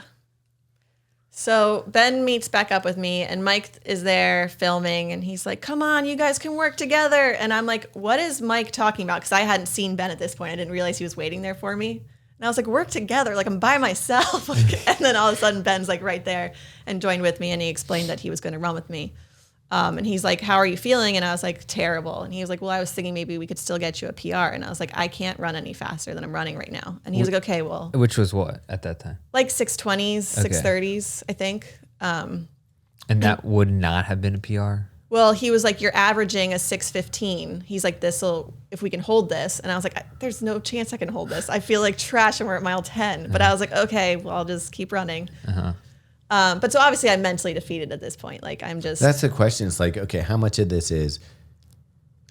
So Ben meets back up with me and Mike is there filming and he's like, come on, you guys can work together. And I'm like, what is Mike talking about? Because I hadn't seen Ben at this point. I didn't realize he was waiting there for me. And I was like, work together. Like I'm by myself. And then all of a sudden Ben's like right there and joined with me and he explained that he was going to run with me. And he's like, how are you feeling? And I was like, terrible. And he was like, well, I was thinking maybe we could still get you a PR. And I was like, I can't run any faster than I'm running right now. And he was like, okay, well. Which was what at that time? Like 6:20s, Okay. 6:30s, I think. And that would not have been a PR? Well, he was like, you're averaging a 6:15. He's like, if we can hold this. And I was like, there's no chance I can hold this. I feel like trash and we're at mile 10. But I was like, okay, well, I'll just keep running. Uh-huh. But so obviously I'm mentally defeated at this point. Like I'm just. That's the question. It's like, okay, how much of this is.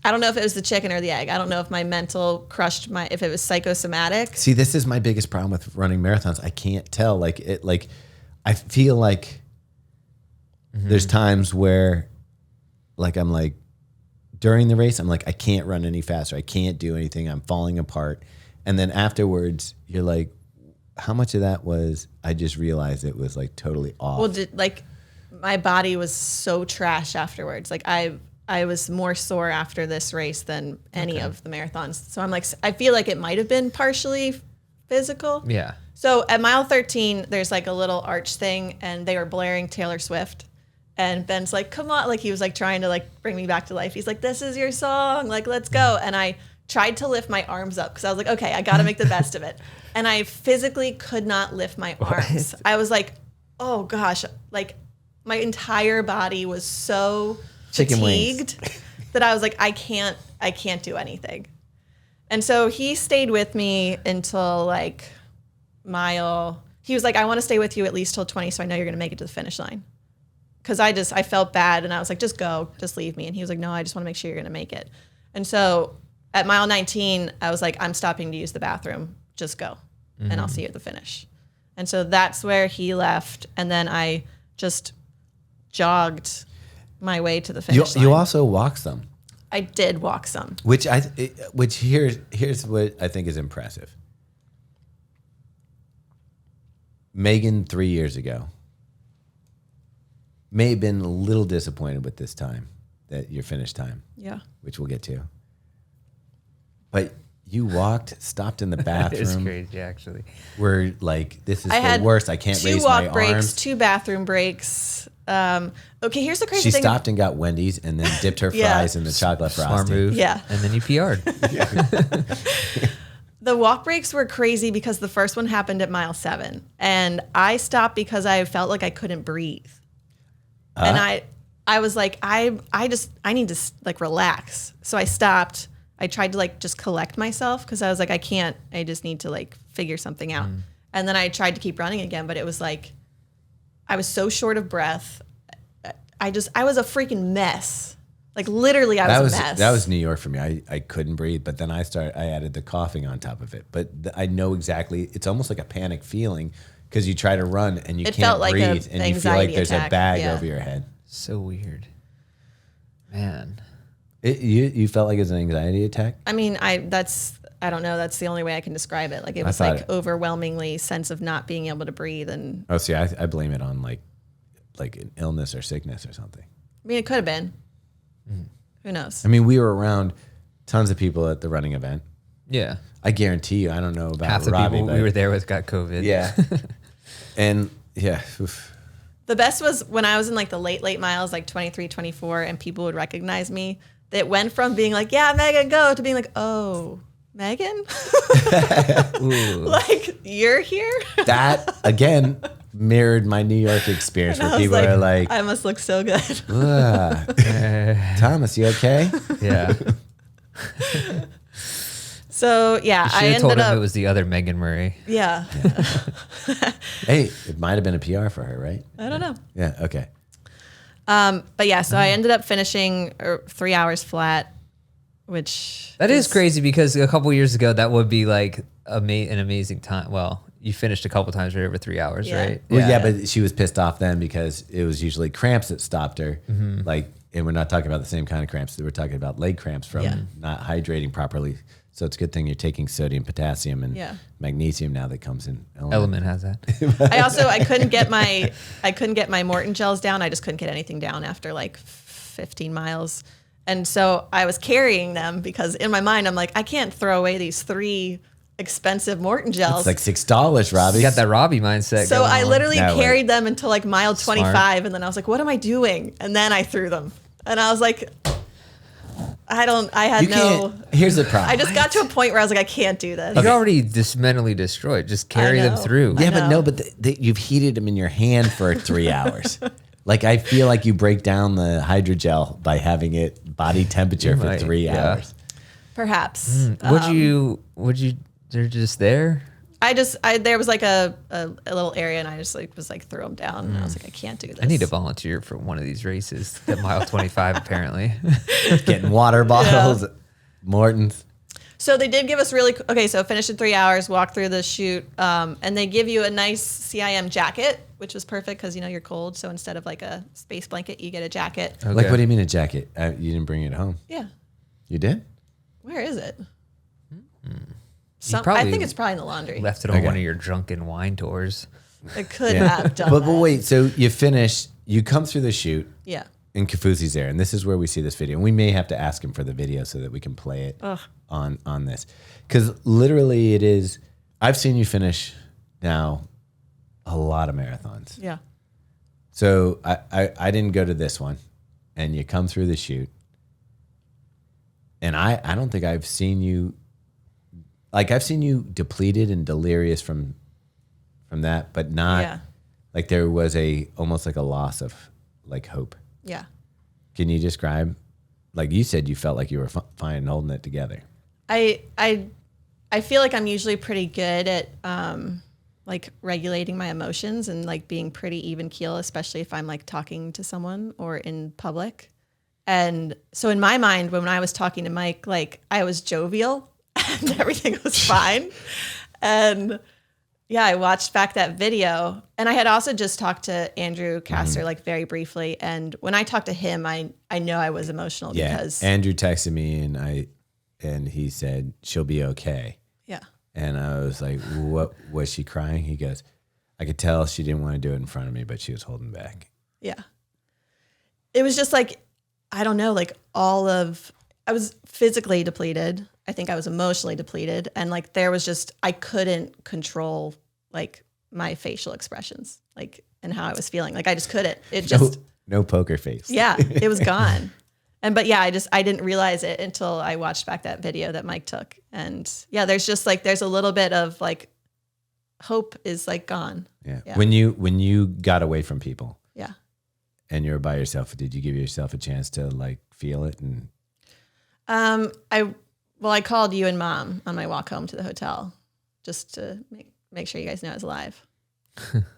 I don't know if it was the chicken or the egg. I don't know if my mental crushed if it was psychosomatic. See, this is my biggest problem with running marathons. I can't tell. I feel like there's times where like I'm like during the race, I'm like, I can't run any faster. I can't do anything. I'm falling apart. And then afterwards, you're like, how much of that was I just realized it was like totally off? Well, my body was so trash afterwards. Like I was more sore after this race than any of the marathons. So I'm like, I feel like it might have been partially physical. Yeah. So at mile 13, there's like a little arch thing and they were blaring Taylor Swift. And Ben's like, come on. Like, he was like trying to like bring me back to life. He's like, this is your song. Like, let's go. And I tried to lift my arms up because I was like, okay, I got to make the best of it. And I physically could not lift my arms. I was like, oh gosh, like my entire body was so fatigued that I was like, I can't do anything. And so he stayed with me until like he was like, I want to stay with you at least till 20. So I know you're going to make it to the finish line. Cause I felt bad and I was like, just go, just leave me. And he was like, no, I just want to make sure you're going to make it. And so at mile 19, I was like, I'm stopping to use the bathroom. Just go and I'll see you at the finish. And so that's where he left. And then I just jogged my way to the finish line. You also walked some. I did walk some. Which here's what I think is impressive. Megan 3 years ago may have been a little disappointed with this time, that your finish time. Yeah. Which we'll get to. But you walked, stopped in the bathroom. It's crazy, actually. We're like, this is the worst. I can't raise my arms. 2 walk breaks, 2 bathroom breaks. Okay, here's the crazy she thing. She stopped and got Wendy's and then dipped her fries in the chocolate frosting. Smart move. Yeah. And then you PR'd. The walk breaks were crazy because the first one happened at mile 7. And I stopped because I felt like I couldn't breathe. And I was like, I need to like relax. So I stopped. I tried to like just collect myself because I was like, I just need to like figure something out. And then I tried to keep running again, but it was like, I was so short of breath. I was a freaking mess. Like literally I was a mess. That was New York for me. I couldn't breathe, but then I added the coughing on top of it. But I know exactly, it's almost like a panic feeling because you try to run and you can't breathe and you feel like there's a bag over your head. So weird. Man. You felt like it was an anxiety attack? I mean, I don't know. That's the only way I can describe it. Like it was like overwhelmingly sense of not being able to breathe. And oh, see, I blame it on like an illness or sickness or something. I mean, it could have been. Who knows? I mean, we were around tons of people at the running event. Yeah. I guarantee you, I don't know about half the Robbie, people we were there with got COVID. Yeah. And yeah. Oof. The best was when I was in like the late miles, like 23, 24, and people would recognize me. It went from being like, yeah, Megan, go, to being like, oh, Megan? Like, you're here? That, again, mirrored my New York experience where people are like, I must look so good. Thomas, you okay? Yeah. So, yeah, I ended told him up. It was the other Megan Murray. Yeah. Hey, it might have been a PR for her, right? I don't know. Yeah, okay. But yeah, so I ended up finishing 3 hours flat, which that is crazy because a couple years ago that would be like an amazing time. Well, you finished a couple times right over 3 hours, right? Well, yeah, but she was pissed off then because it was usually cramps that stopped her. Like, and we're not talking about the same kind of cramps. We're talking about leg cramps from not hydrating properly. So it's a good thing you're taking sodium, potassium, and magnesium now that comes in. Element has that. I couldn't get my Morton gels down. I just couldn't get anything down after like 15 miles. And so I was carrying them because in my mind, I'm like, I can't throw away these 3 expensive Morton gels. It's like $6, Robbie. You got that Robbie mindset. So I literally carried them until like mile 25. Smart. And then I was like, what am I doing? And then I threw them. And I was like, here's the problem. I just got to a point where I was like, I can't do this. You're already mentally destroyed. Just carry them through. Yeah, but you've heated them in your hand for 3 hours. Like, I feel like you break down the hydrogel by having it body temperature for 3 hours. Perhaps. They're just there? There was like a little area and I just like was like throw them down and I was like, I can't do this. I need to volunteer for one of these races at mile 25 apparently. Getting water bottles, Morton's. So they did give us so finished in 3 hours, walked through the chute, and they give you a nice CIM jacket, which was perfect because, you're cold. So instead of like a space blanket, you get a jacket. Okay. Like, what do you mean a jacket? You didn't bring it home? Yeah. You did? Where is it? I think it's probably in the laundry. Left it on one of your drunken wine tours. I could have done But wait, so you finish, you come through the chute. Yeah. And Kafuzi's there, and this is where we see this video. And we may have to ask him for the video so that we can play it on this. Because literally it is, I've seen you finish now a lot of marathons. Yeah. So I didn't go to this one, and you come through the shoot, and I don't think I've seen you. Like I've seen you depleted and delirious from that, but not like there was almost like a loss of like hope. Yeah. Can you describe? Like you said, you felt like you were fine holding it together. I feel like I'm usually pretty good at like regulating my emotions and like being pretty even keel, especially if I'm like talking to someone or in public. And so in my mind, when I was talking to Mike, like I was jovial and everything was fine. And yeah, I watched back that video, and I had also just talked to Andrew Castor like very briefly. And when I talked to him, I know I was emotional because Andrew texted me and he said she'll be okay. Yeah. And I was like, what was she crying? He goes, I could tell she didn't want to do it in front of me, but she was holding back. Yeah. It was just like, I don't know, like I was physically depleted. I think I was emotionally depleted. And like, there was just, I couldn't control like my facial expressions, like, and how I was feeling. Like, I just couldn't, it just, no poker face. Yeah, it was gone. But yeah, I didn't realize it until I watched back that video that Mike took. And yeah, there's just like, there's a little bit of like, hope is like gone. Yeah. When you got away from people. Yeah. And you were by yourself, did you give yourself a chance to like feel it? And I called you and Mom on my walk home to the hotel just to make sure you guys know I was alive.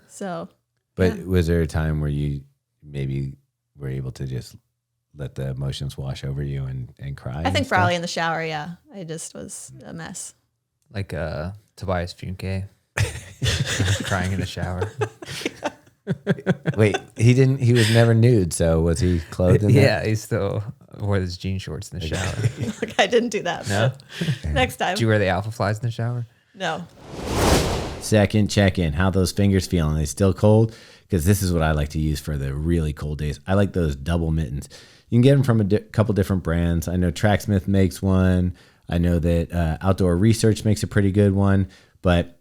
So, but was there a time where you maybe were able to just let the emotions wash over you and cry? I think probably in the shower. Yeah. I just was a mess. Like Tobias Funke crying in the shower. Wait, he was never nude. So was he clothed in that? Yeah, he still wore his jean shorts in the shower. Look, I didn't do that. No? Next time. Did you wear the Alphaflys in the shower? No. Second check-in. How those fingers feeling? Are they still cold? Because this is what I like to use for the really cold days. I like those double mittens. You can get them from a couple different brands. I know Tracksmith makes one. I know that Outdoor Research makes a pretty good one. But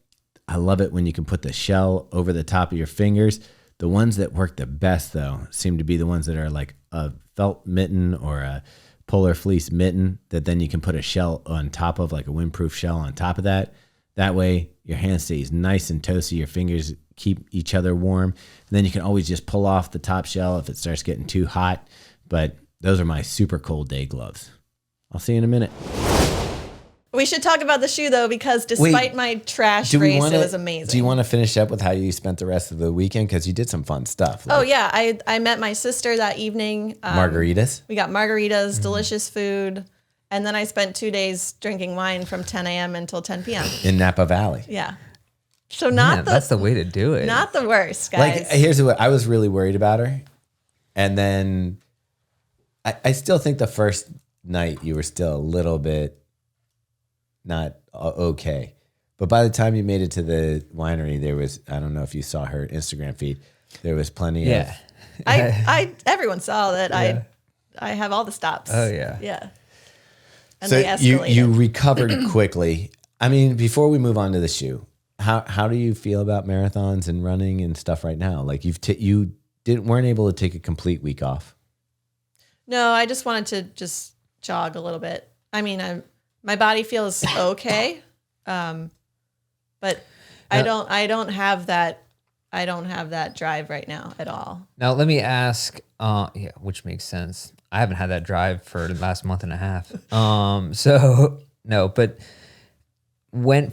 I love it when you can put the shell over the top of your fingers. The ones that work the best, though, seem to be the ones that are like a felt mitten or a polar fleece mitten that then you can put a shell on top of, like a windproof shell on top of that. That way, your hand stays nice and toasty. Your fingers keep each other warm. And then you can always just pull off the top shell if it starts getting too hot. But those are my super cold day gloves. I'll see you in a minute. We should talk about the shoe, though, because despite my trash race, it was amazing. Do you want to finish up with how you spent the rest of the weekend? Because you did some fun stuff. Like, yeah. I met my sister that evening. Margaritas? We got margaritas, delicious food. And then I spent 2 days drinking wine from 10 a.m. until 10 p.m. in Napa Valley. Yeah. So that's the way to do it. Not the worst, guys. Like, here's what I was really worried about her. And then I still think the first night you were still a little bit not okay. But by the time you made it to the winery, there was, I don't know if you saw her Instagram feed, there was plenty of. Everyone saw that. I have all the stops. Oh, yeah. Yeah. And so they escalated. you recovered quickly. I mean, before we move on to the shoe, how do you feel about marathons and running and stuff right now? Like you weren't able to take a complete week off. No, I just wanted to just jog a little bit. I mean, my body feels okay, but I don't have that drive right now at all. Now let me ask, which makes sense. I haven't had that drive for the last month and a half. So no, but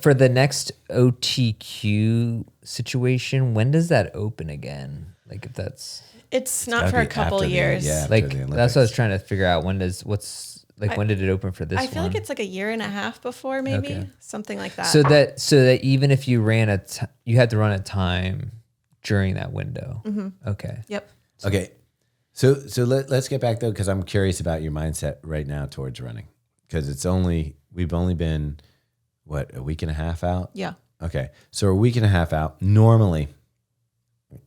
for the next OTQ situation, when does that open again? Like if that's... It's not for a couple years. Like that's what I was trying to figure out. When did it open for this one? I feel like it's like a year and a half before, maybe something like that. So that even if you ran you had to run a time during that window. Mm-hmm. Okay. Yep. Okay. So let's get back though, because I'm curious about your mindset right now towards running, because we've only been a week and a half out. Yeah. Okay. So a week and a half out normally,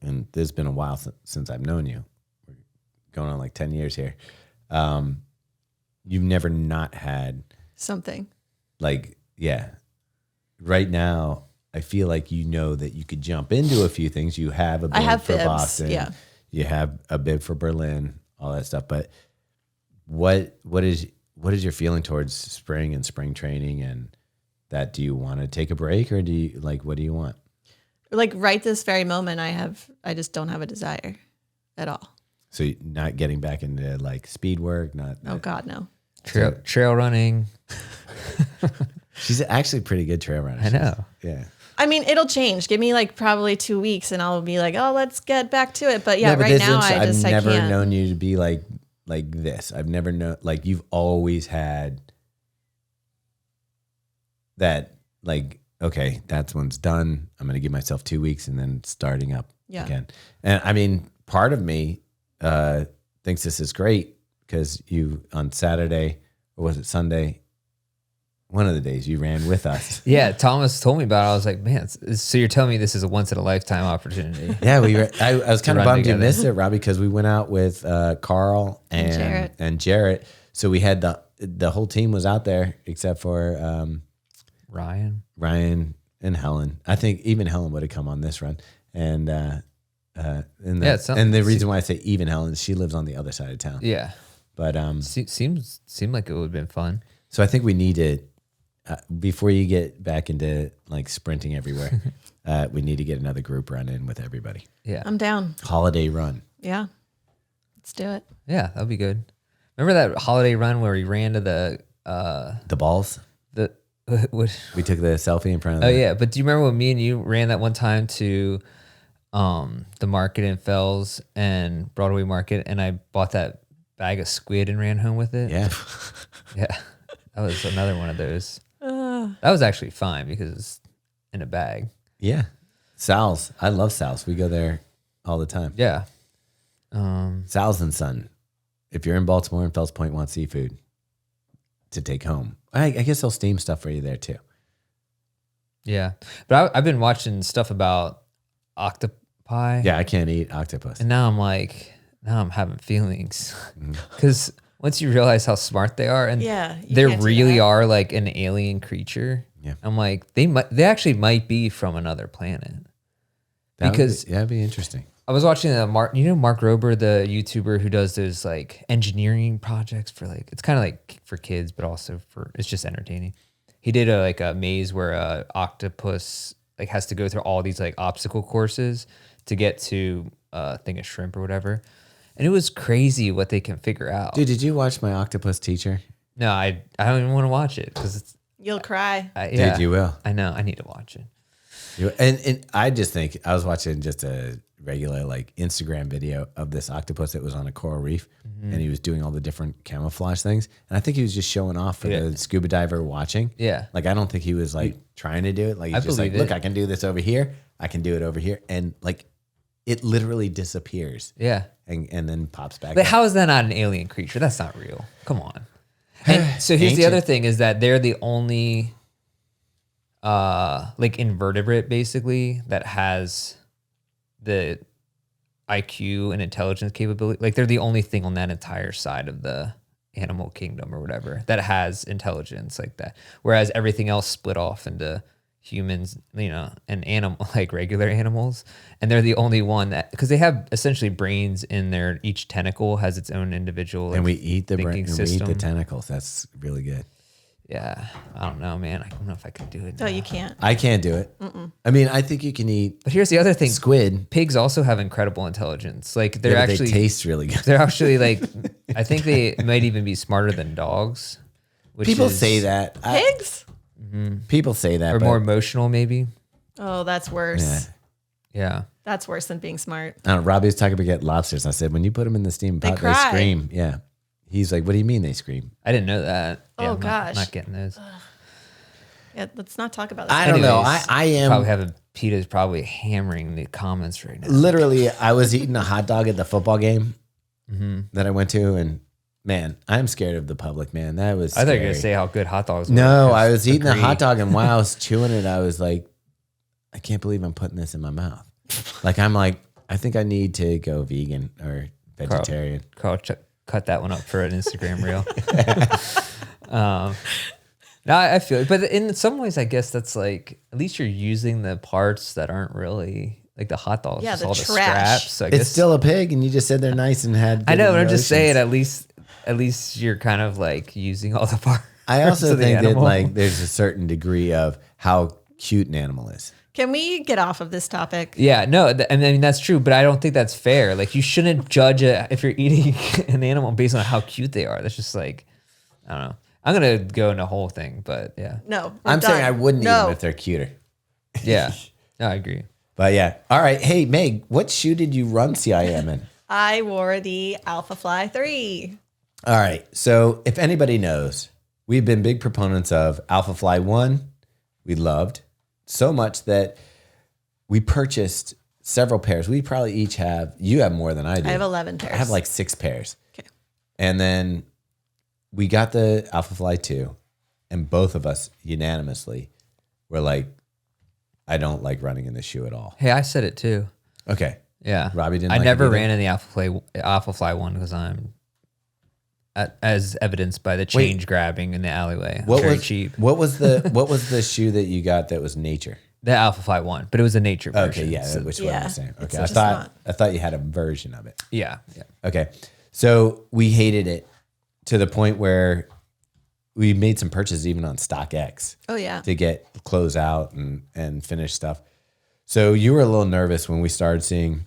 and there's been a while since I've known you. We're going on like 10 years here. You've never not had something. Like, yeah. Right now, I feel like you know that you could jump into a few things. You have a build for fibs, Boston. Yeah. you have a bib for Berlin, all that stuff. But what is your feeling towards spring and spring training and that? Do you want to take a break, or do you what do you want? Like right this very moment, I just don't have a desire at all. So you're not getting back into like speed work, not. Oh God, no. Trail running. She's actually a pretty good trail runner. I know. Yeah. I mean, it'll change. Give me like probably 2 weeks and I'll be like, oh, let's get back to it. But yeah, No, but right now I I've never can't. known you to be like this. I've never known, like, you've always had that, like, okay, that one's done. I'm going to give myself 2 weeks and then starting up again. And I mean, part of me thinks this is great because you on Saturday, or was it Sunday? One of the days you ran with us. Yeah, Thomas told me about it. I was like, man, so you're telling me this is a once in a lifetime opportunity? Yeah, I was kind of bummed you together. missed it, Robbie, because we went out with Carl and Jarrett. So we had the whole team was out there except for Ryan, and Helen. I think even Helen would have come on this run. And the reason why I say even Helen, she lives on the other side of town. Yeah, but seemed like it would have been fun. So I think we need to. Before you get back into like sprinting everywhere, we need to get another group run in with everybody. Yeah, I'm down. Holiday run. Yeah, let's do it. Yeah, that'd be good. Remember that holiday run where we ran to the balls? What? We took the selfie in front of. Oh yeah, but do you remember when me and you ran that one time to the market in Fells and Broadway Market, and I bought that bag of squid and ran home with it? Yeah, yeah, that was another one of those. That was actually fine because it's in a bag. Yeah. Sal's. I love Sal's. We go there all the time. Yeah. Sal's and Son. If you're in Baltimore and Fells Point want seafood to take home, I guess they'll steam stuff for you there too. Yeah. But I've been watching stuff about octopi. Yeah, I can't eat octopus. And now I'm having feelings. Because once you realize how smart they are, and they really are like an alien creature. Yeah. I'm like, they actually might be from another planet. That'd be interesting. I was watching Mark Rober, the YouTuber who does those like engineering projects for like, it's kind of like for kids, but also it's just entertaining. He did a maze where a octopus like has to go through all these like obstacle courses to get to a thing of shrimp or whatever. And it was crazy what they can figure out. Dude, did you watch My Octopus Teacher? No, I don't even want to watch it because you'll cry. Dude, you will. I know. I need to watch it. And I just think I was watching just a regular like Instagram video of this octopus that was on a coral reef, and he was doing all the different camouflage things. And I think he was just showing off for the scuba diver watching. Yeah. Like I don't think he was like trying to do it. Like he's just like, look, I can do this over here. I can do it over here. And like it literally disappears. Yeah. And then pops back. But how is that not an alien creature? That's not real. Come on. And so here's the other thing is that they're the only like invertebrate basically that has the IQ and intelligence capability. Like they're the only thing on that entire side of the animal kingdom or whatever that has intelligence like that. Whereas everything else split off into humans, and animal like regular animals, and they're the only one that, because they have essentially brains in their, each tentacle has its own individual like, and we eat the brain, system. we eat the tentacles. That's really good. Yeah, I don't know, man. I don't know if I can do it. No, you can't. I can't do it. I mean, I think you can eat. But here's the other thing: squid. Pigs also have incredible intelligence. Like they're they taste really good. They're actually like, I think they might even be smarter than dogs. People say that. Pigs? People say that, or more emotional, maybe. Oh, that's worse. Yeah. That's worse than being smart. I don't know, Robbie was talking about getting lobsters. I said, when you put them in the steam pot, they scream. Yeah. He's like, what do you mean they scream? I didn't know that. Oh, I'm gosh. not getting those. Yeah, let's not talk about this. I don't know. I am. Probably having PETA's probably hammering the comments right now. Literally, I was eating a hot dog at the football game that I went to, and man, I'm scared of the public, man. That was scary. I thought you were going to say how good hot dogs were. No, I was eating a hot dog, and while I was chewing it, I was like, I can't believe I'm putting this in my mouth. I'm like, I think I need to go vegan or vegetarian. Carl, cut that one up for an Instagram reel. No, I feel it. But in some ways, I guess that's like, at least you're using the parts that aren't really like the hot dogs, Yeah, just the all trash. the scraps. I It's guess. still a pig, and you just said they're nice and had. I good know, but I'm just saying. emotions. At least you're kind of like using all the parts. I also of the think that animal. like there's a certain degree of how cute an animal is. Can we get off of this topic? Yeah, no, I mean that's true, but I don't think that's fair. Like you shouldn't judge it if you're eating an animal based on how cute they are. That's just like, I don't know. I'm gonna go into the whole thing, but yeah, No. I'm saying done. I wouldn't eat No. them if they're cuter. yeah, no, I agree. But yeah, all right. Hey Meg, what shoe did you run CIM in? I wore the Alphafly 3. All right. So if anybody knows, we've been big proponents of Alphafly 1. We loved so much that we purchased several pairs. We probably each have, you have more than I do. I have 11 pairs. I have like 6 pairs. Okay. And then we got the Alphafly 2, and both of us unanimously were like, I don't like running in this shoe at all. Hey, I said it too. Okay. Yeah, Robbie didn't I like it never either? ran in the Alphafly one because I'm, as evidenced by the change grabbing in the alleyway. What Very was cheap. What was the shoe that you got that was nature? The Alphafly one, but it was a nature version. Okay, yeah, so- which one Yeah, I'm saying. it's Okay, just not. I thought you had a version of it. yeah, yeah. Okay, so we hated it to the point where we made some purchases even on StockX Oh, yeah. to get close out and finish stuff. So you were a little nervous when we started seeing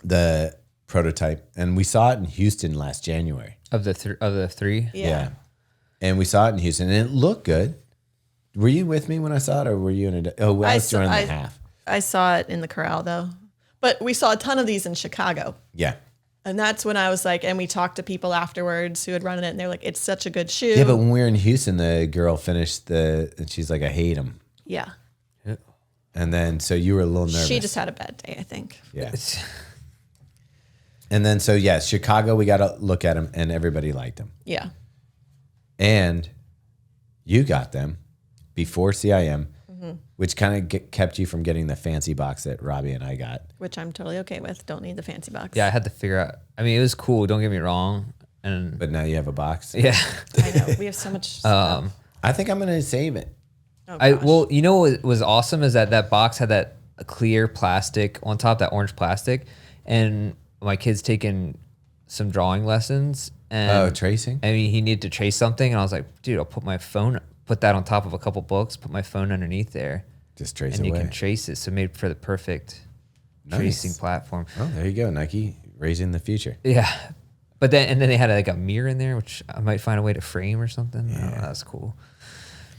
the prototype, and we saw it in Houston last January. Of the three. Yeah. And we saw it in Houston, and it looked good. Were you with me when I saw it, or were you in a? Oh, I was joining the half. I saw it in the corral, though. But we saw a ton of these in Chicago. Yeah. And that's when I was like, and we talked to people afterwards who had run it, and they're like, it's such a good shoe. Yeah, but when we were in Houston, the girl finished and she's like, I hate them. Yeah. And then, so you were a little nervous. She just had a bad day, I think. Yeah. And then, so yeah, Chicago, we got to look at them, and everybody liked them. Yeah. And you got them before CIM, which kind of kept you from getting the fancy box that Robbie and I got. Which I'm totally okay with. Don't need the fancy box. Yeah, I had to figure out. I mean, it was cool. Don't get me wrong. And But now you have a box. yeah, I know. We have so much stuff. I think I'm going to save it. Oh, I gosh. well, you know what was awesome is that box had that clear plastic on top, that orange plastic, and my kid's taking some drawing lessons. And Oh, tracing? I mean, he needed to trace something, and I was like, dude, I'll put that on top of a couple books, put my phone underneath there, Just trace and away. you can trace it. So made for the perfect Nice. tracing platform. Oh, there you go, Nike, raising the future. Yeah. But then they had like a mirror in there, which I might find a way to frame or something. I don't know, that's cool.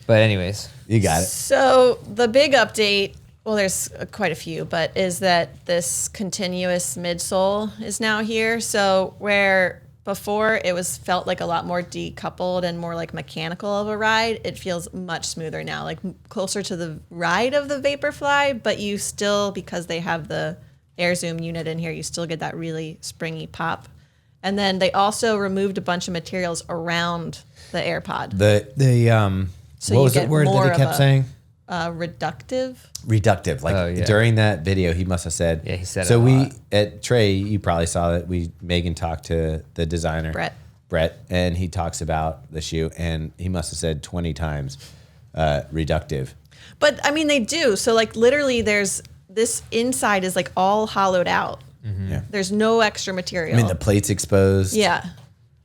But anyways, You got it. So the big update, well, there's quite a few, but is that this continuous midsole is now here. So where before it felt like a lot more decoupled and more like mechanical of a ride, it feels much smoother now, like closer to the ride of the Vaporfly, but you still, because they have the Air Zoom unit in here, you still get that really springy pop. And then they also removed a bunch of materials around the AirPod. What So you was the get word that more he of kept a- saying? Reductive. Reductive. Like Oh, yeah. during that video, he must have said. Yeah, he said So it a we lot. at Trey, you probably saw that Megan talked to the designer Brett, and he talks about the shoe, and he must have said 20 times reductive. But I mean, they do. So like literally there's this inside is like all hollowed out. Yeah. There's no extra material. I mean, the plate's exposed. yeah.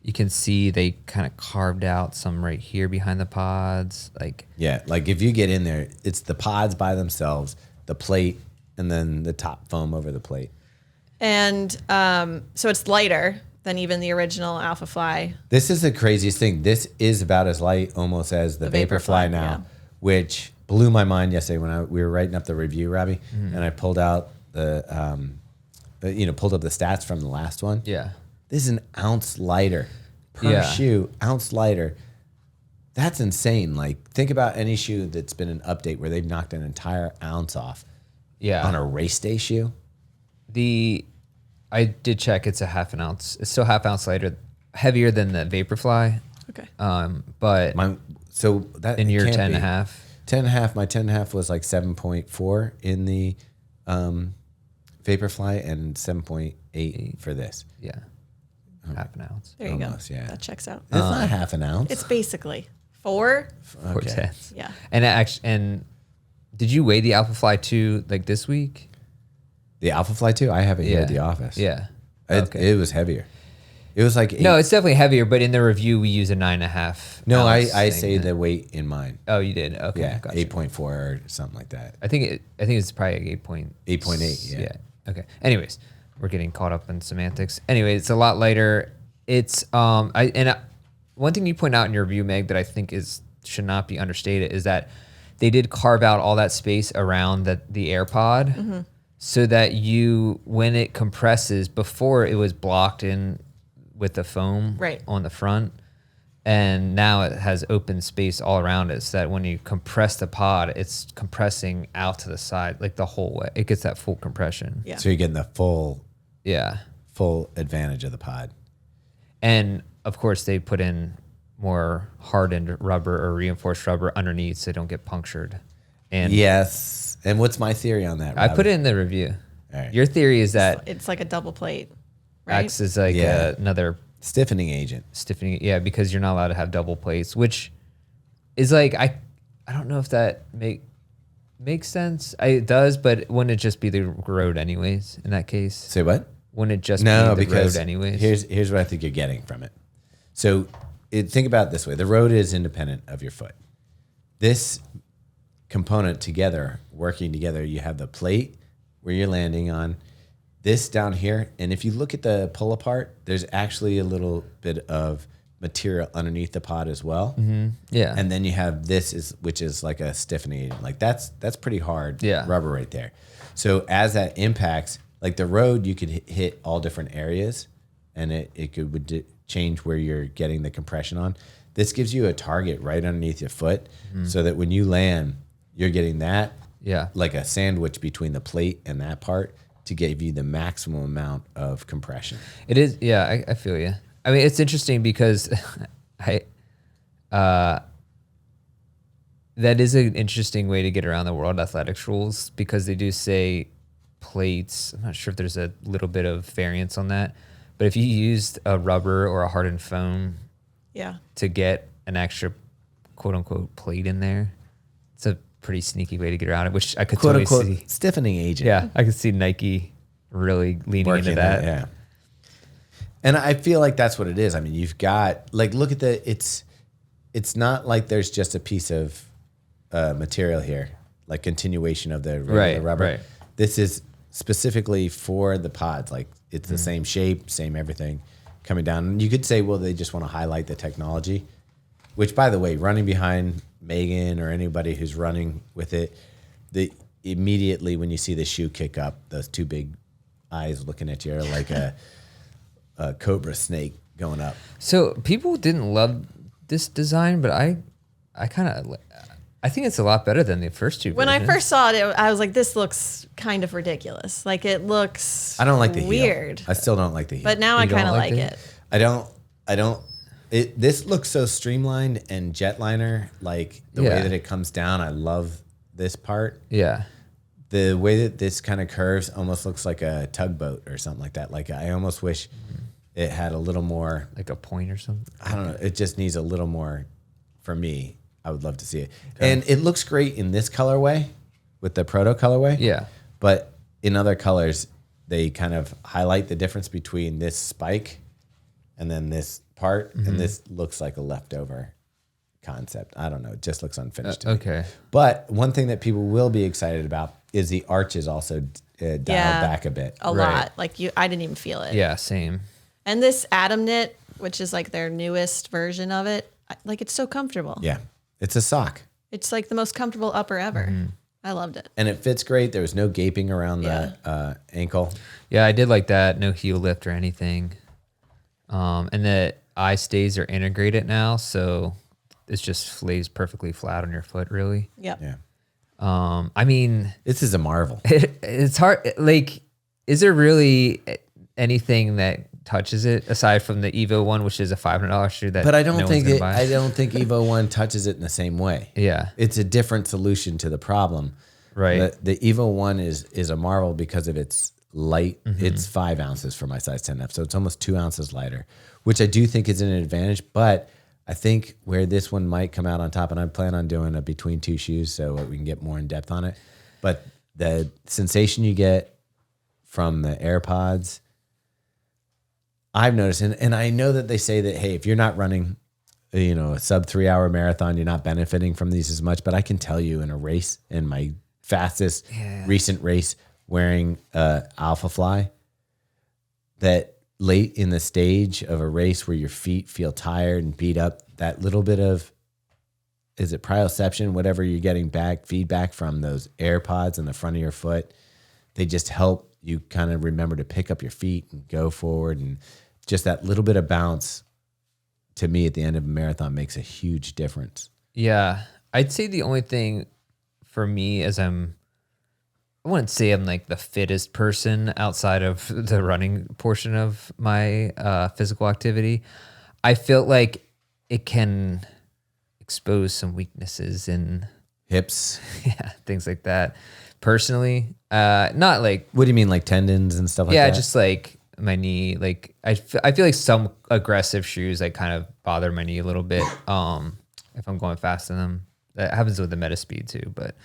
you can see they kind of carved out some right here behind the pods. Like, Yeah, like if you get in there, it's the pods by themselves, the plate, and then the top foam over the plate. And so it's lighter than even the original Alphafly. This is the craziest thing. This is about as light almost as the The Vaporfly Vaporfly, now, yeah. which blew my mind yesterday when we were writing up the review, Robbie, and I pulled out pulled up the stats from the last one. yeah. This is an ounce lighter per Yeah. shoe, ounce lighter. That's insane. Like, think about any shoe that's been an update where they've knocked an entire ounce off Yeah. on a race day shoe. I did check. It's a half an ounce. It's still half ounce lighter, heavier than the Vaporfly. Okay. But So that in your can't 10 and a be. half. 10 and a half, my 10 and a half was like 7.4 in the Vaporfly and 7.8 for this. Yeah. Half an ounce. There you Almost, go. yeah. That checks out. It's not half an ounce. It's basically 4. 4/10. Yeah. And did you weigh the Alphafly 2 like this week? The Alphafly too? I have it here Yeah. at the office. Yeah. It was heavier. It was like No, it's definitely heavier, but in the review we use a 9.5. No, I ounce say thing. the weight in mine. Oh, you did? Okay. Yeah, Gotcha. 8.4 or something like that. I think it's probably like 8.8. 8.8, yeah. Okay. Anyways, we're getting caught up in semantics. Anyway, it's a lot lighter. It's one thing you point out in your review, Meg, that I think should not be understated is that they did carve out all that space around the AirPod so that when it compresses, before it was blocked in with the foam on the front, and now it has open space all around it, so that when you compress the pod, it's compressing out to the side, like the whole way. It gets that full compression. Yeah. So you're getting the full advantage of the pod. And of course, they put in more hardened rubber or reinforced rubber underneath so they don't get punctured. And Yes. And what's my theory on that, I Robbie? put it in the review. All right. Your theory is that It's like a double plate, right? acts as like Yeah. another Stiffening agent. stiffening. Yeah, because you're not allowed to have double plates, which is like I don't know if that makes sense. It does, but wouldn't it just be the road anyways? In that case, Say what? wouldn't it just No, be the because road anyways? here's what I think you're getting from it. So think about it this way. The road is independent of your foot. This component together, working together, you have the plate where you're landing on, this down here, and if you look at the pull apart, there's actually a little bit of material underneath the pod as well. Yeah, And then you have which is like a stiffening agent. Like that's pretty hard rubber right there. So as that impacts, like the road, you could hit all different areas, and it would change where you're getting the compression on. This gives you a target right underneath your foot, so that when you land, you're getting that like a sandwich between the plate and that part to give you the maximum amount of compression. It is. Yeah, I feel you. I mean, it's interesting because that is an interesting way to get around the World Athletics rules, because they do say plates. I'm not sure if there's a little bit of variance on that, but if you used a rubber or a hardened foam to get an extra quote unquote plate in there, it's a pretty sneaky way to get around it, which I could Quote totally unquote see. stiffening agent. Yeah, I could see Nike really leaning Working into that. Yeah. And I feel like that's what it is. I mean, you've got like, look at it's not like there's just a piece of material here, like continuation of the regular rubber. Right. This is specifically for the pods. Like it's the same shape, same everything coming down. And you could say, well, they just want to highlight the technology, which, by the way, running behind Megan or anybody who's running with it, immediately when you see the shoe kick up, those two big eyes looking at you are like a cobra snake going up. So people didn't love this design, but I think it's a lot better than the first two. When I versions. first saw it, I was like, this looks kind of ridiculous. Like it looks I don't like the weird. heel. I still don't like the heel. But now I You don't kind of like like it? it. This looks so streamlined and jetliner, like the way that it comes down. I love this part. Yeah. The way that this kind of curves almost looks like a tugboat or something like that. Like I almost wish it had a little more, Like a point or something. I don't know. It just needs a little more for me. I would love to see it. Okay. And it looks great in this colorway with the proto colorway. Yeah. But in other colors, they kind of highlight the difference between this spike and then this part. And this looks like a leftover concept. I don't know. It just looks unfinished to me. Okay. But one thing that people will be excited about is the arch is also dialed back a bit. A Right. lot. Like I didn't even feel it. Yeah, same. And this Atom Knit, which is like their newest version of it, like it's so comfortable. Yeah. It's a sock. It's like the most comfortable upper ever. I loved it. And it fits great. There was no gaping around the ankle. Yeah, I did like that. No heel lift or anything. And the eye stays are integrated now, so it just lays perfectly flat on your foot, really. Yep. Yeah. I mean, This is a marvel. it's hard. Like, is there really anything that touches it aside from the Evo one, which is a $500 shoe that? But I don't no think one's gonna buy? I don't think Evo 1 touches it in the same way. Yeah. It's a different solution to the problem. Right. The Evo 1 is a marvel because of its light. It's 5 ounces for my size 10F, so it's almost 2 ounces lighter, which I do think is an advantage. But I think where this one might come out on top, and I plan on doing a between two shoes so we can get more in depth on it. But the sensation you get from the AirPods, I've noticed, and I know that they say that, hey, if you're not running, a sub 3 hour marathon, you're not benefiting from these as much. But I can tell you in a race, in my fastest recent race wearing Alphafly, that late in the stage of a race where your feet feel tired and beat up, that little bit of, is it proprioception, whatever you're getting back, feedback from those AirPods in the front of your foot, they just help you kind of remember to pick up your feet and go forward. And just that little bit of bounce, to me, at the end of a marathon makes a huge difference. Yeah. I'd say the only thing for me is I wouldn't say I'm like the fittest person outside of the running portion of my physical activity. I feel like it can expose some weaknesses in Hips. things like that. Personally, not like, What do you mean, like tendons and stuff like that? yeah, just like my knee. Like I feel like some aggressive shoes like kind of bother my knee a little bit. If I'm going fast in them, that happens with the Metaspeed too. But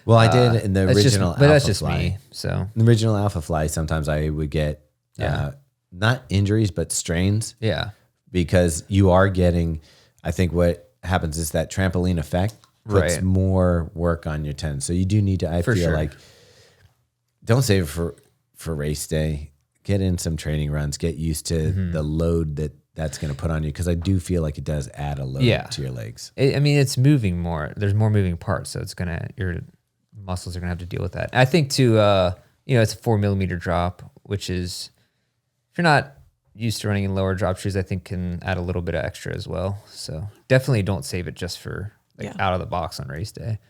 Well, I did in the that's original but that's just Alphafly. me. So The original Alphafly, sometimes I would get not injuries, but strains, yeah, because you are getting, I think what happens is that trampoline effect puts Right. more work on your tendons. So you do need to, I For feel sure. like, don't save it for race day. Get in some training runs, get used to the load that's going to put on you. Cause I do feel like it does add a load to your legs. I mean, it's moving more. There's more moving parts, so it's your muscles are gonna have to deal with that. I think too, it's a 4 millimeter drop, which is, if you're not used to running in lower drop shoes, I think can add a little bit of extra as well. So definitely don't save it just for out of the box on race day.